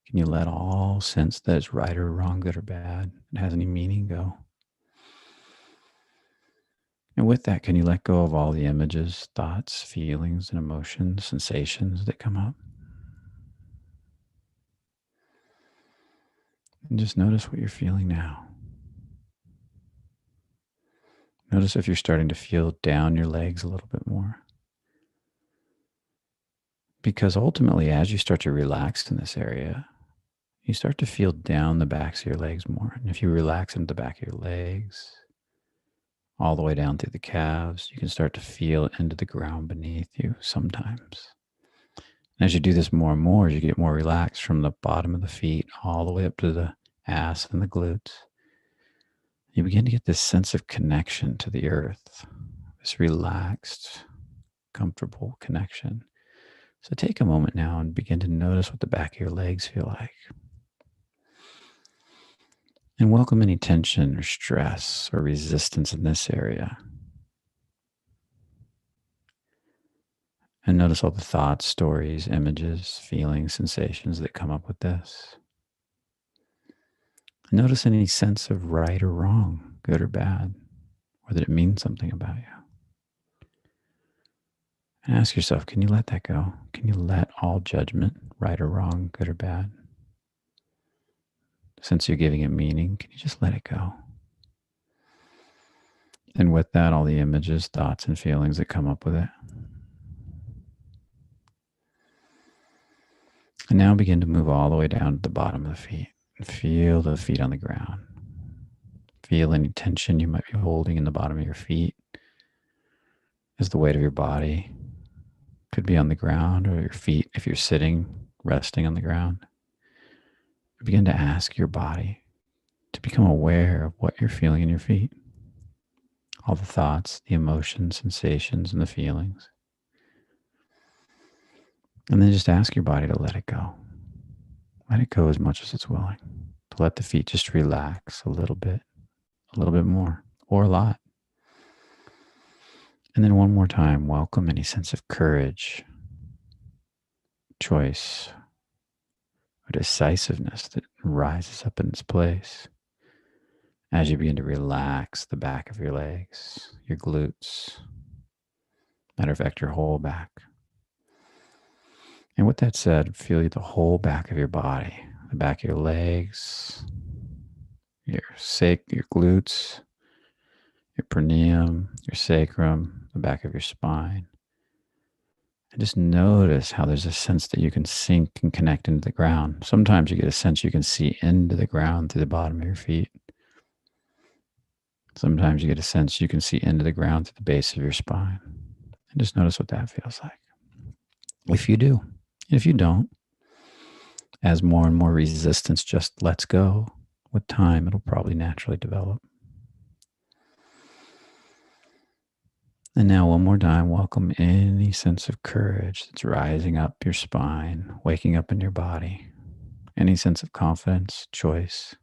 Can you let all sense that it's right or wrong, good or bad, it has any meaning go? And with that, can you let go of all the images, thoughts, feelings, and emotions, sensations that come up? And just notice what you're feeling now. Notice if you're starting to feel down your legs a little bit more. Because ultimately, as you start to relax in this area, you start to feel down the backs of your legs more. And if you relax into the back of your legs, all the way down through the calves, you can start to feel into the ground beneath you sometimes. And as you do this more and more, as you get more relaxed from the bottom of the feet all the way up to the ass and the glutes, you begin to get this sense of connection to the earth, this relaxed, comfortable connection. So take a moment now and begin to notice what the back of your legs feel like. And welcome any tension or stress or resistance in this area. And notice all the thoughts, stories, images, feelings, sensations that come up with this. Notice any sense of right or wrong, good or bad, or that it means something about you. And ask yourself, can you let that go? Can you let all judgment, right or wrong, good or bad? Since you're giving it meaning, can you just let it go? And with that, all the images, thoughts, and feelings that come up with it. And now begin to move all the way down to the bottom of the feet. And feel the feet on the ground. Feel any tension you might be holding in the bottom of your feet as the weight of your body could be on the ground, or your feet if you're sitting, resting on the ground. Begin to ask your body to become aware of what you're feeling in your feet. All the thoughts, the emotions, sensations, and the feelings. And then just ask your body to let it go. Let it go as much as it's willing. To let the feet just relax a little bit more, or a lot. And then one more time, welcome any sense of courage, choice, or decisiveness that rises up in its place as you begin to relax the back of your legs, your glutes, matter of fact, your whole back. And with that said, feel the whole back of your body, the back of your legs, your glutes, your perineum, your sacrum, the back of your spine. And just notice how there's a sense that you can sink and connect into the ground. Sometimes you get a sense you can see into the ground through the bottom of your feet. Sometimes you get a sense you can see into the ground through the base of your spine. And just notice what that feels like. If you do. If you don't, as more and more resistance just lets go, with time, it'll probably naturally develop. And now one more time, welcome any sense of courage that's rising up your spine, waking up in your body. Any sense of confidence, choice.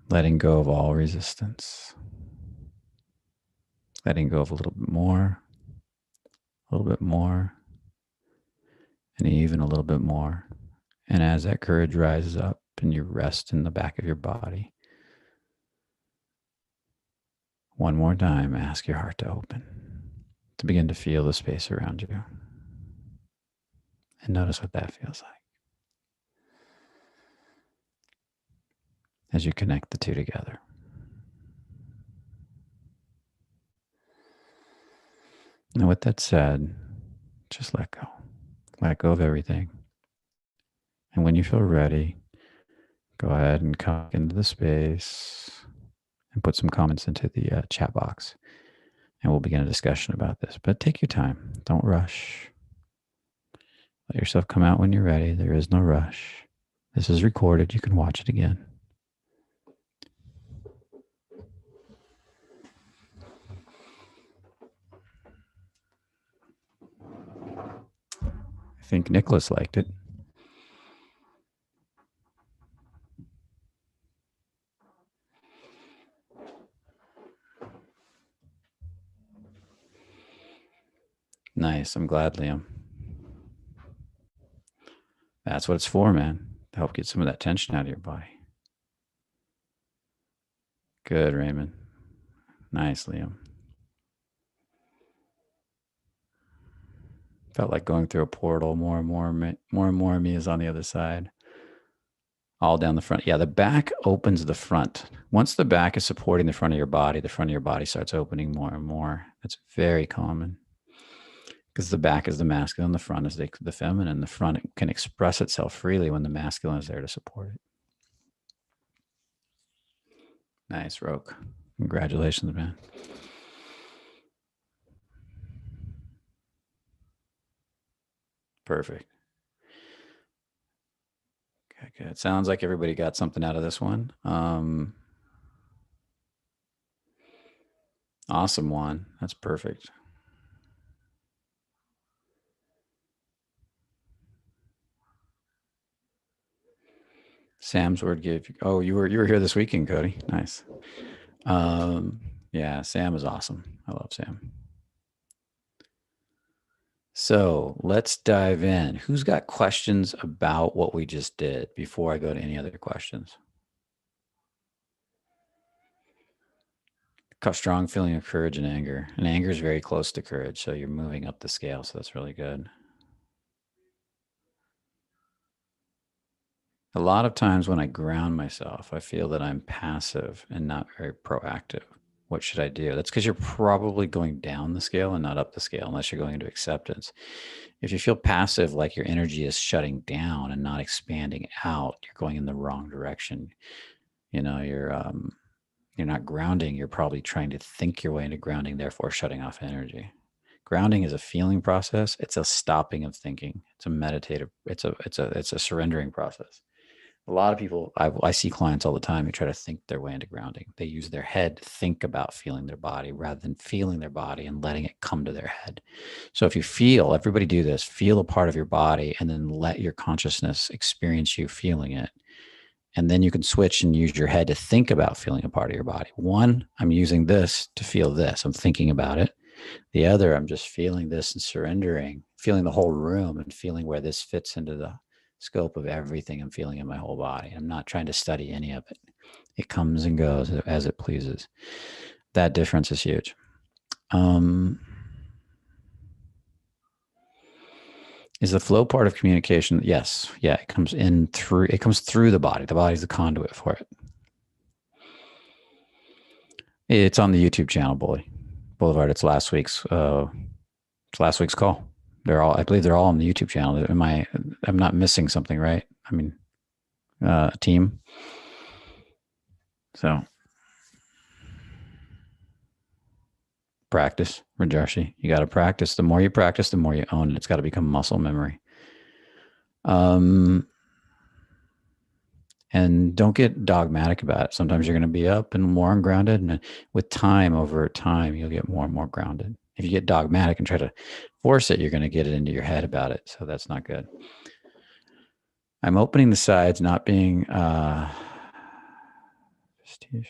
Letting go of all resistance. Letting go of a little bit more, and even a little bit more. And as that courage rises up and you rest in the back of your body, one more time, ask your heart to open, to begin to feel the space around you. And notice what that feels like as you connect the two together. Now, with that said, just let go. Let go of everything. And when you feel ready, go ahead and come into the space and put some comments into the chat box. And we'll begin a discussion about this. But take your time. Don't rush. Let yourself come out when you're ready. There is no rush. This is recorded. You can watch it again. I think Nicholas liked it. Nice. I'm glad, Liam. That's what it's for, man. To help get some of that tension out of your body. Good, Raymond. Nice, Liam. Felt like going through a portal. More and more of me is on the other side. All down the front. Yeah, the back opens the front. Once the back is supporting the front of your body starts opening more and more. That's very common. Because the back is the masculine, the front is the feminine. The front can express itself freely when the masculine is there to support it. Nice, Roke. Congratulations, man. Perfect. Okay, good. Sounds like everybody got something out of this one. Awesome one. That's perfect. Sam's word gave. Oh, you were here this weekend, Cody. Nice. Yeah, Sam is awesome. I love Sam. So let's dive in. Who's got questions about what we just did before I go to any other questions? Strong feeling of courage and anger. And anger is very close to courage. So you're moving up the scale. So that's really good. A lot of times when I ground myself, I feel that I'm passive and not very proactive. What should I do? That's because you're probably going down the scale and not up the scale unless you're going into acceptance. If you feel passive, like your energy is shutting down and not expanding out, you're going in the wrong direction. You're not grounding. You're probably trying to think your way into grounding, therefore shutting off energy. Grounding is a feeling process. It's a stopping of thinking. It's a meditative. It's a surrendering process. A lot of people, I see clients all the time who try to think their way into grounding. They use their head to think about feeling their body rather than feeling their body and letting it come to their head. So if you feel, everybody do this, feel a part of your body and then let your consciousness experience you feeling it. And then you can switch and use your head to think about feeling a part of your body. One, I'm using this to feel this. I'm thinking about it. The other, I'm just feeling this and surrendering, feeling the whole room and feeling where this fits into the scope of everything I'm feeling in my whole body. I'm not trying to study any of it. It comes and goes as it pleases. That difference is huge. Is the flow part of communication? Yes. Yeah. It comes through the body. The body's the conduit for it. It's on the YouTube channel, Boulevard. It's last week's call. I believe they're all on the YouTube channel. I'm not missing something, right? I mean, team. So practice, Rajarshi. You got to practice. The more you practice, the more you own it. It's got to become muscle memory. And don't get dogmatic about it. Sometimes you're going to be up and more ungrounded. And with time, over time, you'll get more and more grounded. If you get dogmatic and try to force it, you're going to get it into your head about it. So that's not good. I'm opening the sides, not being fastidious.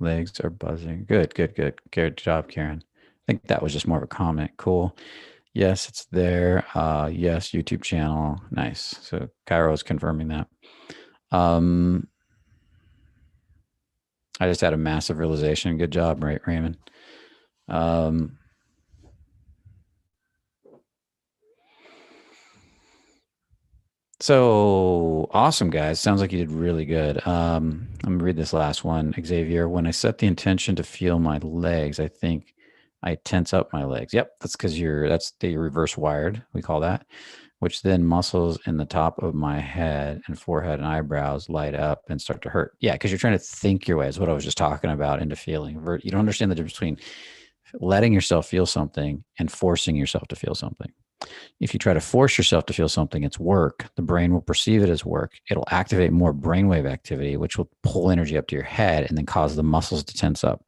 Legs are buzzing. Good. Good job, Karen. I think that was just more of a comment. Cool. Yes, it's there. Yes, YouTube channel. Nice. So Cairo is confirming that. I just had a massive realization. Good job, Raymond. So awesome, guys. Sounds like you did really good. I'm gonna read this last one. Xavier, when I set the intention to feel my legs, I think I tense up my legs. Yep, that's because that's the reverse wired, we call that, which then muscles in the top of my head and forehead and eyebrows light up and start to hurt. Yeah, because you're trying to think your way, is what I was just talking about, into feeling. You don't understand the difference between letting yourself feel something and forcing yourself to feel something. If you try to force yourself to feel something, it's work. The brain will perceive it as work. It'll activate more brainwave activity, which will pull energy up to your head and then cause the muscles to tense up.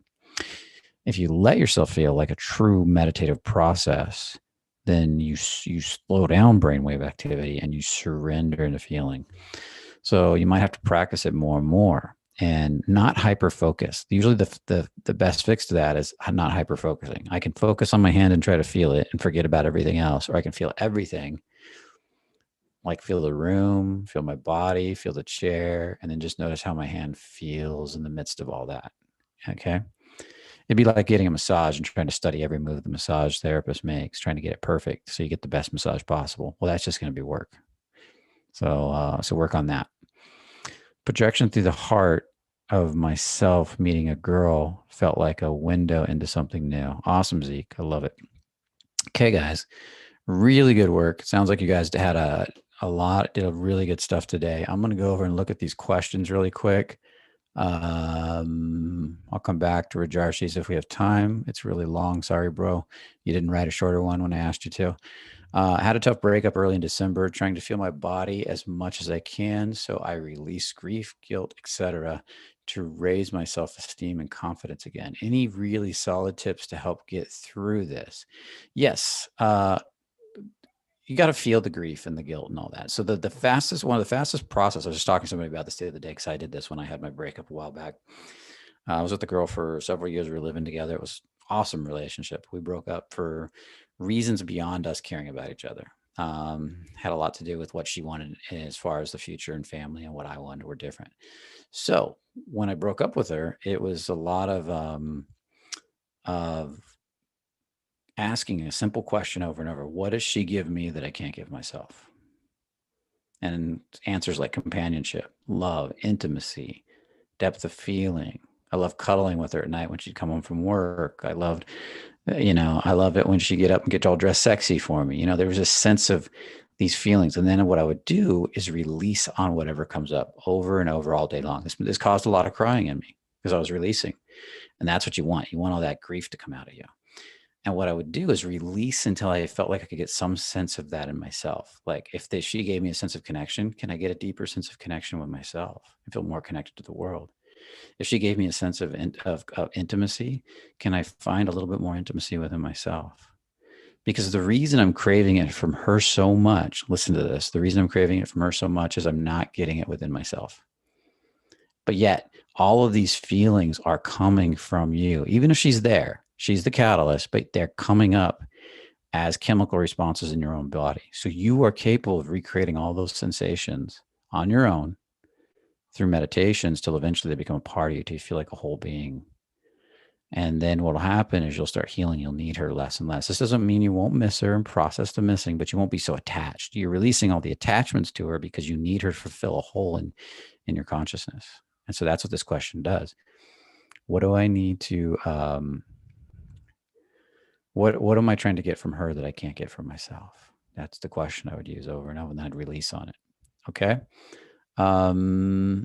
If you let yourself feel like a true meditative process, then you slow down brainwave activity and you surrender into feeling. So you might have to practice it more and more and not hyper focus. Usually the best fix to that is not hyper focusing. I can focus on my hand and try to feel it and forget about everything else, or I can feel everything, like feel the room, feel my body, feel the chair, and then just notice how my hand feels in the midst of all that. Okay. It'd be like getting a massage and trying to study every move the massage therapist makes, trying to get it perfect so you get the best massage possible. Well, that's just going to be work. So work on that. Projection through the heart of myself meeting a girl felt like a window into something new. Awesome, Zeke. I love it. Okay, guys. Really good work. Sounds like you guys had did a really good stuff today. I'm going to go over and look at these questions really quick. I'll come back to Rajarshi's if we have time. It's really long. Sorry, bro. You didn't write a shorter one when I asked you to. I had a tough breakup early in December, trying to feel my body as much as I can. So I release grief, guilt, etc., to raise my self-esteem and confidence again. Any really solid tips to help get through this? Yes. You got to feel the grief and the guilt and all that. So one of the fastest process, I was just talking to somebody about this the other day because I did this when I had my breakup a while back. I was with the girl for several years. We were living together. It was awesome relationship. We broke up for reasons beyond us caring about each other. Had a lot to do with what she wanted as far as the future and family, and what I wanted were different. So when I broke up with her, it was a lot of asking a simple question over and over. What does she give me that I can't give myself? And answers like companionship, love, intimacy, depth of feeling. I love cuddling with her at night when she'd come home from work. I loved, I love it when she'd get up and get all dressed sexy for me. There was a sense of these feelings. And then what I would do is release on whatever comes up over and over all day long. This caused a lot of crying in me because I was releasing. And that's what you want. You want all that grief to come out of you. And what I would do is release until I felt like I could get some sense of that in myself. Like if she gave me a sense of connection, can I get a deeper sense of connection with myself and feel more connected to the world? If she gave me a sense of intimacy, can I find a little bit more intimacy within myself? Because the reason I'm craving it from her so much, listen to this, the reason I'm craving it from her so much is I'm not getting it within myself. But yet all of these feelings are coming from you. Even if she's there, she's the catalyst, but they're coming up as chemical responses in your own body. So you are capable of recreating all those sensations on your own through meditations till eventually they become a part of you, till you feel like a whole being. And then what'll happen is you'll start healing. You'll need her less and less. This doesn't mean you won't miss her and process the missing, but you won't be so attached. You're releasing all the attachments to her because you need her to fulfill a hole in your consciousness. And so that's what this question does. What do I need to, what am I trying to get from her that I can't get from myself? That's the question I would use over and over, and then I'd release on it. Okay. Okay,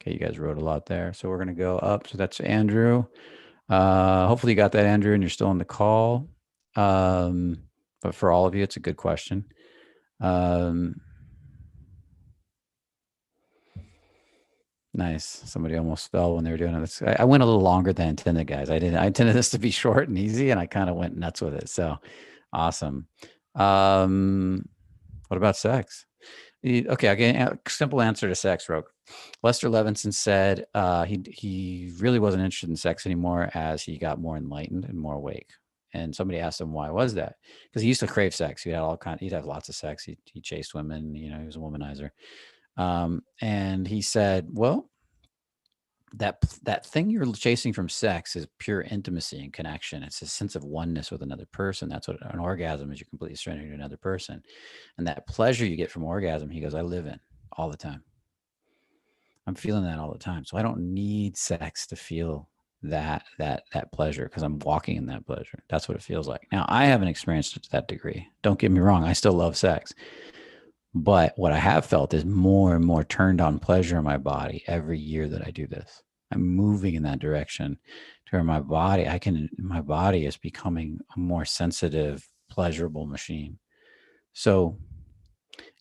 you guys wrote a lot there. So we're going to go up. So that's Andrew. Hopefully you got that, Andrew, and you're still on the call. But for all of you, it's a good question. Nice. Somebody almost fell when they were doing it. I went a little longer than intended, guys. I intended this to be short and easy, and I kind of went nuts with it. So awesome. What about sex? Okay, again, a simple answer to sex, Rogue. Lester Levinson said he really wasn't interested in sex anymore as he got more enlightened and more awake. And somebody asked him why was that? Because he used to crave sex. He'd have lots of sex. He chased women. He was a womanizer. And he said, well, that thing you're chasing from sex is pure intimacy and connection. It's a sense of oneness with another person. That's what an orgasm is. You're completely surrendering to another person. And that pleasure you get from orgasm, he goes, I live in all the time. I'm feeling that all the time. So I don't need sex to feel that pleasure because I'm walking in that pleasure. That's what it feels like. Now, I haven't experienced it to that degree. Don't get me wrong. I still love sex. But what I have felt is more and more turned on pleasure in my body every year that I do this. I'm moving in that direction to where my body is becoming a more sensitive, pleasurable machine. So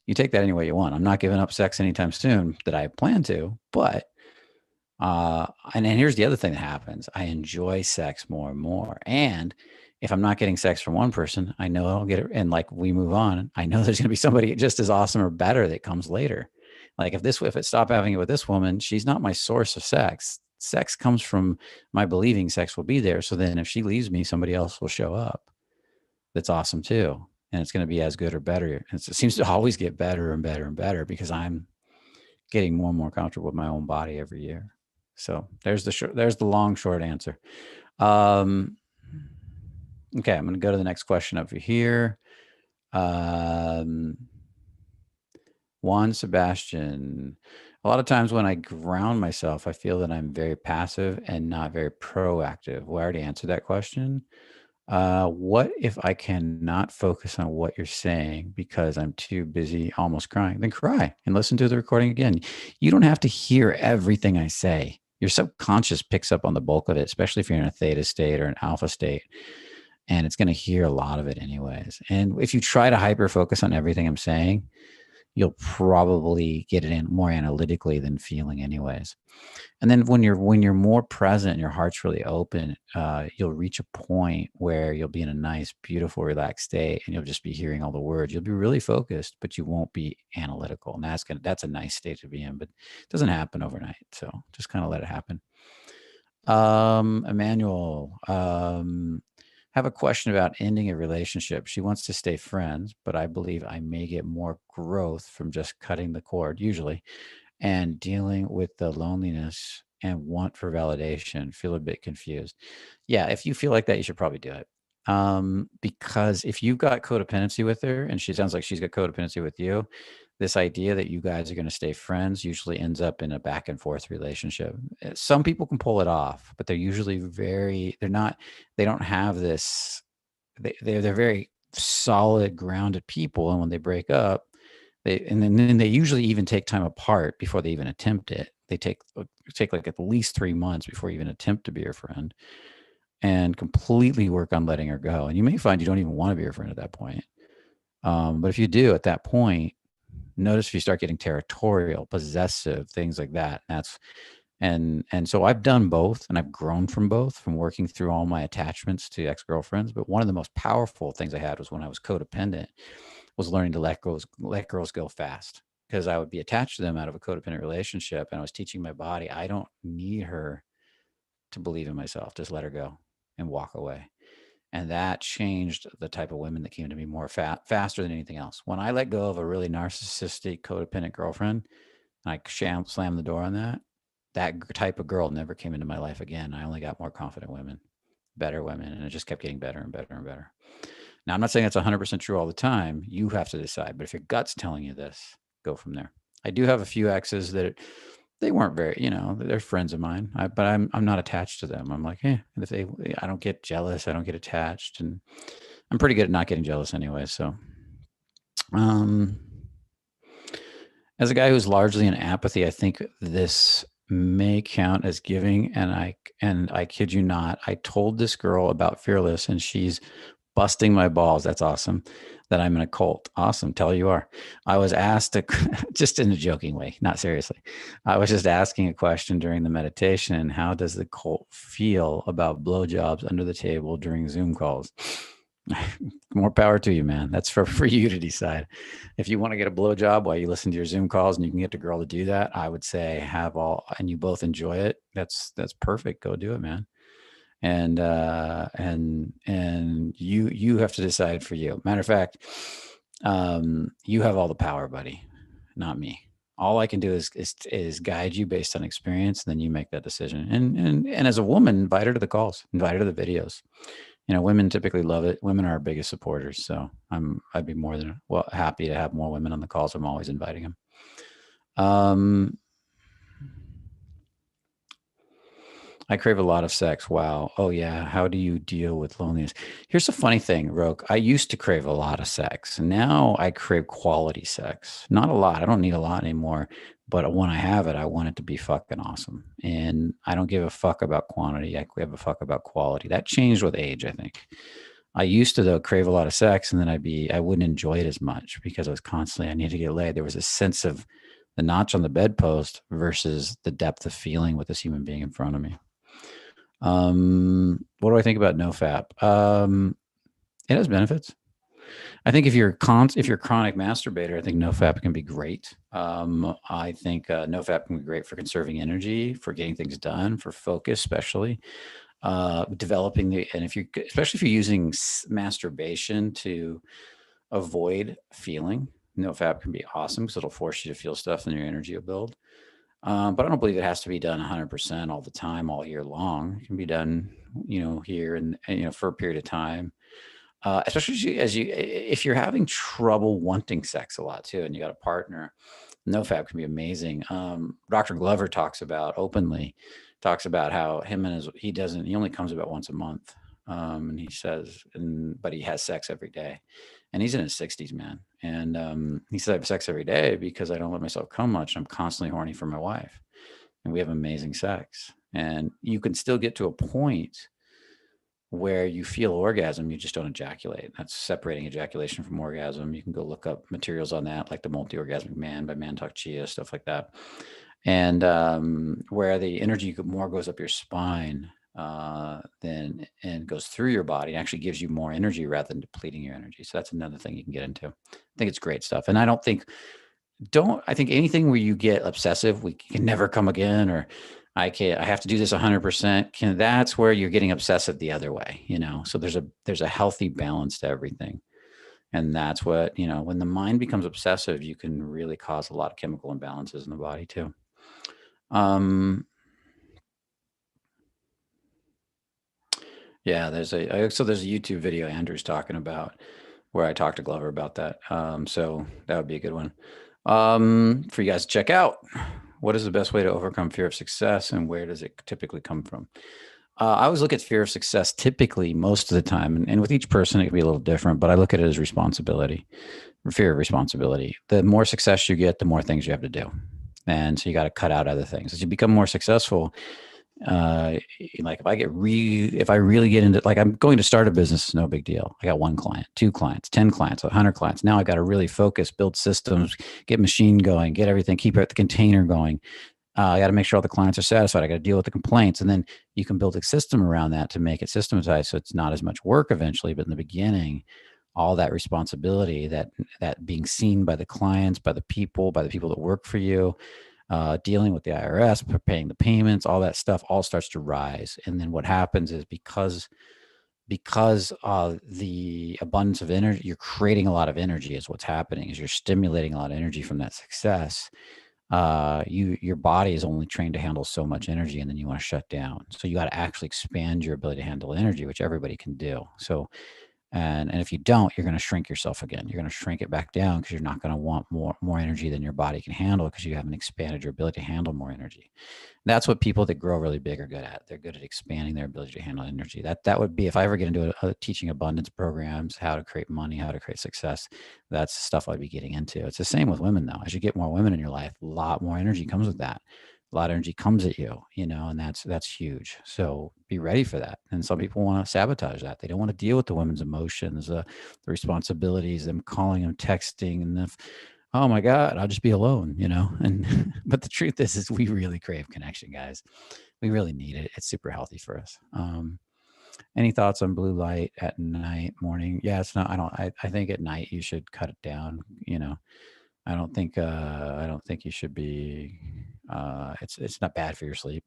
you take that any way you want. I'm not giving up sex anytime soon that I plan to, but and then here's the other thing that happens. I enjoy sex more and more. And if I'm not getting sex from one person, I know I'll get it. And like we move on, I know there's going to be somebody just as awesome or better that comes later. Like if it stopped having it with this woman, she's not my source of sex. Sex comes from my believing sex will be there. So then if she leaves me, somebody else will show up. That's awesome too. And it's going to be as good or better. And it seems to always get better and better and better because I'm getting more and more comfortable with my own body every year. So there's the long, short answer. Okay, I'm going to go to the next question over here. Juan Sebastian. A lot of times when I ground myself, I feel that I'm very passive and not very proactive. Well, I already answered that question. What if I cannot focus on what you're saying because I'm too busy almost crying? Then cry and listen to the recording again. You don't have to hear everything I say. Your subconscious picks up on the bulk of it, especially if you're in a theta state or an alpha state, and it's going to hear a lot of it anyways. And if you try to hyper focus on everything I'm saying, you'll probably get it in more analytically than feeling anyways. And then when you're more present and your heart's really open, you'll reach a point where you'll be in a nice, beautiful, relaxed state, and you'll just be hearing all the words. You'll be really focused, but you won't be analytical, and that's a nice state to be in. But it doesn't happen overnight, so just kind of let it happen. Emmanuel, have a question about ending a relationship. She wants to stay friends, but I believe I may get more growth from just cutting the cord, usually, and dealing with the loneliness and want for validation. Feel a bit confused. Yeah, if you feel like that, you should probably do it. Because if you've got codependency with her and she sounds like she's got codependency with you, this idea that you guys are going to stay friends usually ends up in a back and forth relationship. Some people can pull it off, but they're usually they're not, they don't have this, they're very solid, grounded people. And when they break up, then they usually even take time apart before they even attempt it. They take like at least 3 months before you even attempt to be your friend, and completely work on letting her go. And you may find you don't even want to be your friend at that point. But if you do at that point, notice if you start getting territorial, possessive, things like that. And so I've done both, and I've grown from both, from working through all my attachments to ex-girlfriends. But one of the most powerful things I had was when I was codependent, was learning to let girls go fast, because I would be attached to them out of a codependent relationship, and I was teaching my body, I don't need her to believe in myself. Just let her go and walk away. And that changed the type of women that came to me more faster than anything else. When I let go of a really narcissistic, codependent girlfriend, and I slammed the door on that, that type of girl never came into my life again. I only got more confident women, better women, and it just kept getting better and better and better. Now, I'm not saying that's 100% true all the time. You have to decide. But if your gut's telling you this, go from there. I do have a few exes that they weren't very, they're friends of mine, but I'm not attached to them. I'm like, if I don't get jealous, I don't get attached, and I'm pretty good at not getting jealous anyway. So, um, as a guy who's largely in apathy, I think this may count as giving. And I kid you not, I told this girl about Fearless, and she's busting my balls. That's awesome. That I'm in a cult. Awesome. Tell you are. I was asked to, just in a joking way, not seriously. I was just asking a question during the meditation. How does the cult feel about blowjobs under the table during Zoom calls? More power to you, man. That's for you to decide. If you want to get a blowjob while you listen to your Zoom calls and you can get the girl to do that, I would say and you both enjoy it. That's perfect. Go do it, man. And you have to decide for you. Matter of fact, you have all the power, buddy, not me. All I can do is guide you based on experience, and then you make that decision. And as a woman, invite her to the calls, invite her to the videos. Women typically love it. Women are our biggest supporters, so I'd be more than happy to have more women on the calls. I'm always inviting them. I crave a lot of sex. Wow. Oh yeah. How do you deal with loneliness? Here's the funny thing, Roke. I used to crave a lot of sex. Now I crave quality sex. Not a lot. I don't need a lot anymore. But when I have it, I want it to be fucking awesome. And I don't give a fuck about quantity. I give a fuck about quality. That changed with age, I think. I used to though crave a lot of sex, and then I wouldn't enjoy it as much because I need to get laid. There was a sense of the notch on the bedpost versus the depth of feeling with this human being in front of me. What do I think about NoFap? It has benefits. I think if you're a chronic masturbator, I think NoFap can be great. I think NoFap can be great for conserving energy, for getting things done, for focus, especially developing especially if you're using masturbation to avoid feeling. NoFap can be awesome because it'll force you to feel stuff, and your energy will build. But I don't believe it has to be done 100% all the time, all year long. It can be done, here and for a period of time. especially if you're having trouble wanting sex a lot too, and you got a partner, NoFap can be amazing. Dr. Glover openly talks about how he only comes about once a month. And he says, but he has sex every day, and he's in his 60s, man. And he said, I have sex every day because I don't let myself come much. I'm constantly horny for my wife, and we have amazing sex. And you can still get to a point where you feel orgasm, you just don't ejaculate. That's separating ejaculation from orgasm. You can go look up materials on that, like the Multi-Orgasmic Man by Mantak Chia, stuff like that. And where the energy more goes up your spine than and goes through your body, actually gives you more energy rather than depleting your energy. So that's another thing you can get into. I think it's great stuff. And I think anything where you get obsessive, we can never come again, or I have to do this 100%. That's where you're getting obsessive the other way, So there's a healthy balance to everything. And that's what, when the mind becomes obsessive, you can really cause a lot of chemical imbalances in the body too. Yeah, there's a YouTube video Andrew's talking about where I talked to Glover about that. So that would be a good one for you guys to check out. What is the best way to overcome fear of success, and where does it typically come from? I always look at fear of success typically most of the time, and with each person it can be a little different, but I look at it as responsibility, fear of responsibility. The more success you get, the more things you have to do. And so you got to cut out other things. As you become more successful, like if I really get into, like, I'm going to start a business, no big deal. I got 1 client, 2 clients, 10 clients, 100 clients. Now I got to really focus, build systems, get machine going, get everything, keep the container going. I got to make sure all the clients are satisfied. I got to deal with the complaints. And then you can build a system around that to make it systematized. So it's not as much work eventually, but in the beginning, all that responsibility, that being seen by the clients, by the people that work for you, dealing with the IRS, paying the payments, all that stuff all starts to rise. And then what happens is because the abundance of energy, you're creating a lot of energy is what's happening, is you're stimulating a lot of energy from that success. Your body is only trained to handle so much energy, and then you want to shut down. So you got to actually expand your ability to handle energy, which everybody can do. So, and if you don't, you're going to shrink yourself again. You're going to shrink it back down because you're not going to want more energy than your body can handle, because you haven't expanded your ability to handle more energy. That's what people that grow really big are good at. They're good at expanding their ability to handle energy. That would be, if I ever get into teaching abundance programs, how to create money, how to create success, that's stuff I'd be getting into. It's the same with women though. As you get more women in your life, a lot more energy comes with that. A lot of energy comes at you, and that's huge. So be ready for that. And some people want to sabotage that. They don't want to deal with the women's emotions, the responsibilities, them calling, them texting, and oh my God, I'll just be alone, And but the truth is we really crave connection, guys. We really need it. It's super healthy for us. Any thoughts on blue light at night, morning? Yeah, it's not. I think at night you should cut it down. I don't think you should be. It's not bad for your sleep.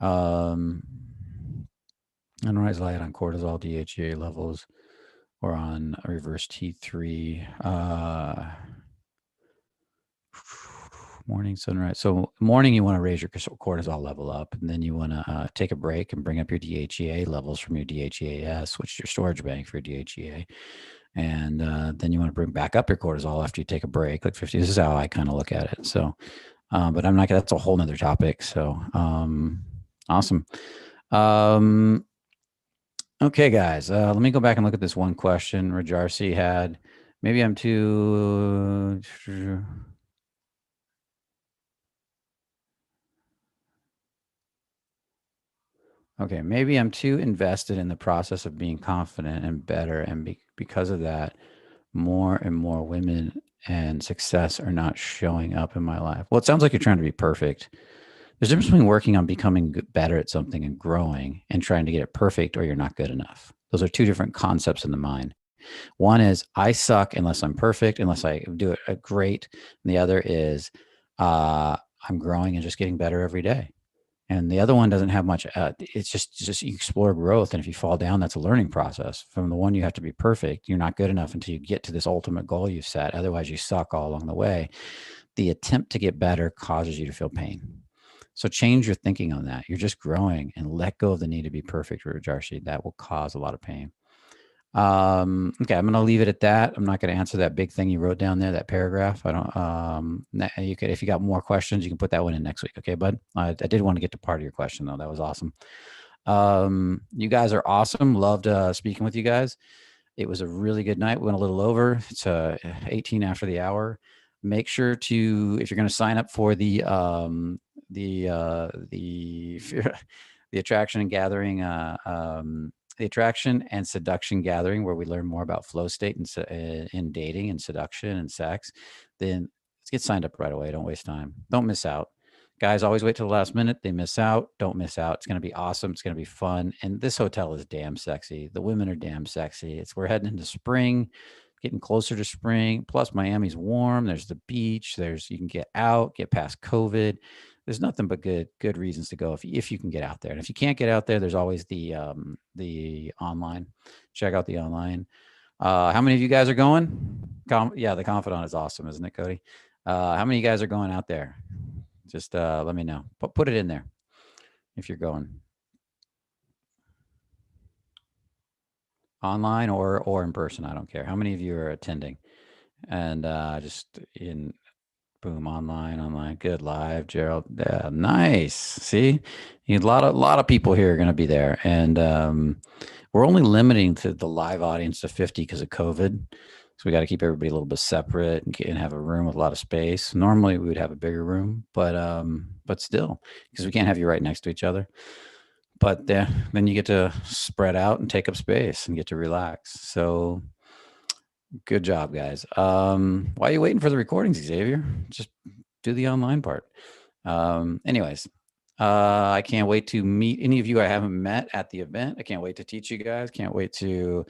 Unrise light on cortisol, DHEA levels, or on a reverse T3. Morning, sunrise. So morning, you want to raise your cortisol level up, and then you want to take a break and bring up your DHEA levels from your DHEAS, which is your storage bank for your DHEA. And then you want to bring back up your cortisol after you take a break, like 50. This is how I kind of look at it. So, but I'm not, that's a whole nother topic. So, awesome. Okay, guys, let me go back and look at this one question Rajarsi had. Maybe I'm too... Okay, maybe I'm too invested in the process of being confident and better, and because of that, more and more women and success are not showing up in my life. Well, it sounds like you're trying to be perfect. There's a difference between working on becoming better at something and growing and trying to get it perfect, or you're not good enough. Those are two different concepts in the mind. One is I suck unless I'm perfect, unless I do it great. And the other is I'm growing and just getting better every day. And the other one doesn't have much. It's just you explore growth, and if you fall down, that's a learning process. From the one, you have to be perfect. You're not good enough until you get to this ultimate goal you've set. Otherwise, you suck all along the way. The attempt to get better causes you to feel pain. So change your thinking on that. You're just growing, and let go of the need to be perfect, Rajarshi. That will cause a lot of pain. Okay, I'm gonna leave it at that. I'm not gonna answer that big thing you wrote down there, that paragraph. I don't. You could, if you got more questions, you can put that one in next week. Okay, bud. I did want to get to part of your question though. That was awesome. You guys are awesome. Loved speaking with you guys. It was a really good night. We went a little over. It's 18 after the hour. Make sure to, if you're going to sign up for the the attraction and gathering, the attraction and seduction gathering, where we learn more about flow state and in dating and seduction and sex, then let's get signed up right away. Don't waste time. Don't miss out. Guys always wait till the last minute. They miss out. Don't miss out. It's going to be awesome. It's going to be fun. And this hotel is damn sexy. The women are damn sexy. We're heading into spring, getting closer to spring. Plus, Miami's warm. There's the beach. You can get out, get past COVID. There's nothing but good reasons to go if you can get out there. And if you can't get out there, there's always the online. Check out the online. How many of you guys are going? Yeah, the Confidant is awesome, isn't it, Cody? How many of you guys are going out there? Just let me know. Put it in there if you're going online or in person. I don't care. How many of you are attending? And just in boom, online. Good, live, Gerald. Yeah, nice. See, a lot of people here are going to be there, and we're only limiting to the live audience to 50 because of COVID. So we got to keep everybody a little bit separate and have a room with a lot of space. Normally we would have a bigger room, but still, because we can't have you right next to each other. But then you get to spread out and take up space and get to relax. So good job, guys. Why are you waiting for the recordings, Xavier? Just do the online part. Anyways, I can't wait to meet any of you I haven't met at the event. I can't wait to teach you guys. Can't wait to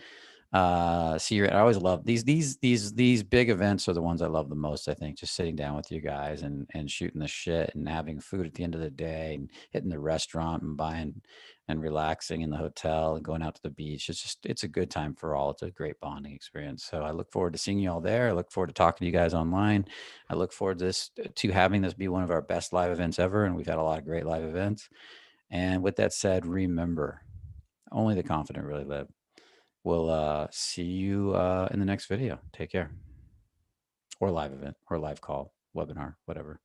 see you. I always love these big events are the ones I love the most. I think just sitting down with you guys and shooting the shit and having food at the end of the day and hitting the restaurant and buying and relaxing in the hotel and going out to the beach. It's a good time for all. It's a great bonding experience. So I look forward to seeing you all there. I look forward to talking to you guys online. I look forward to having this be one of our best live events ever. And we've had a lot of great live events. And with that said, remember, only the confident really live. We'll see you in the next video. Take care. Or live event or live call, webinar, whatever.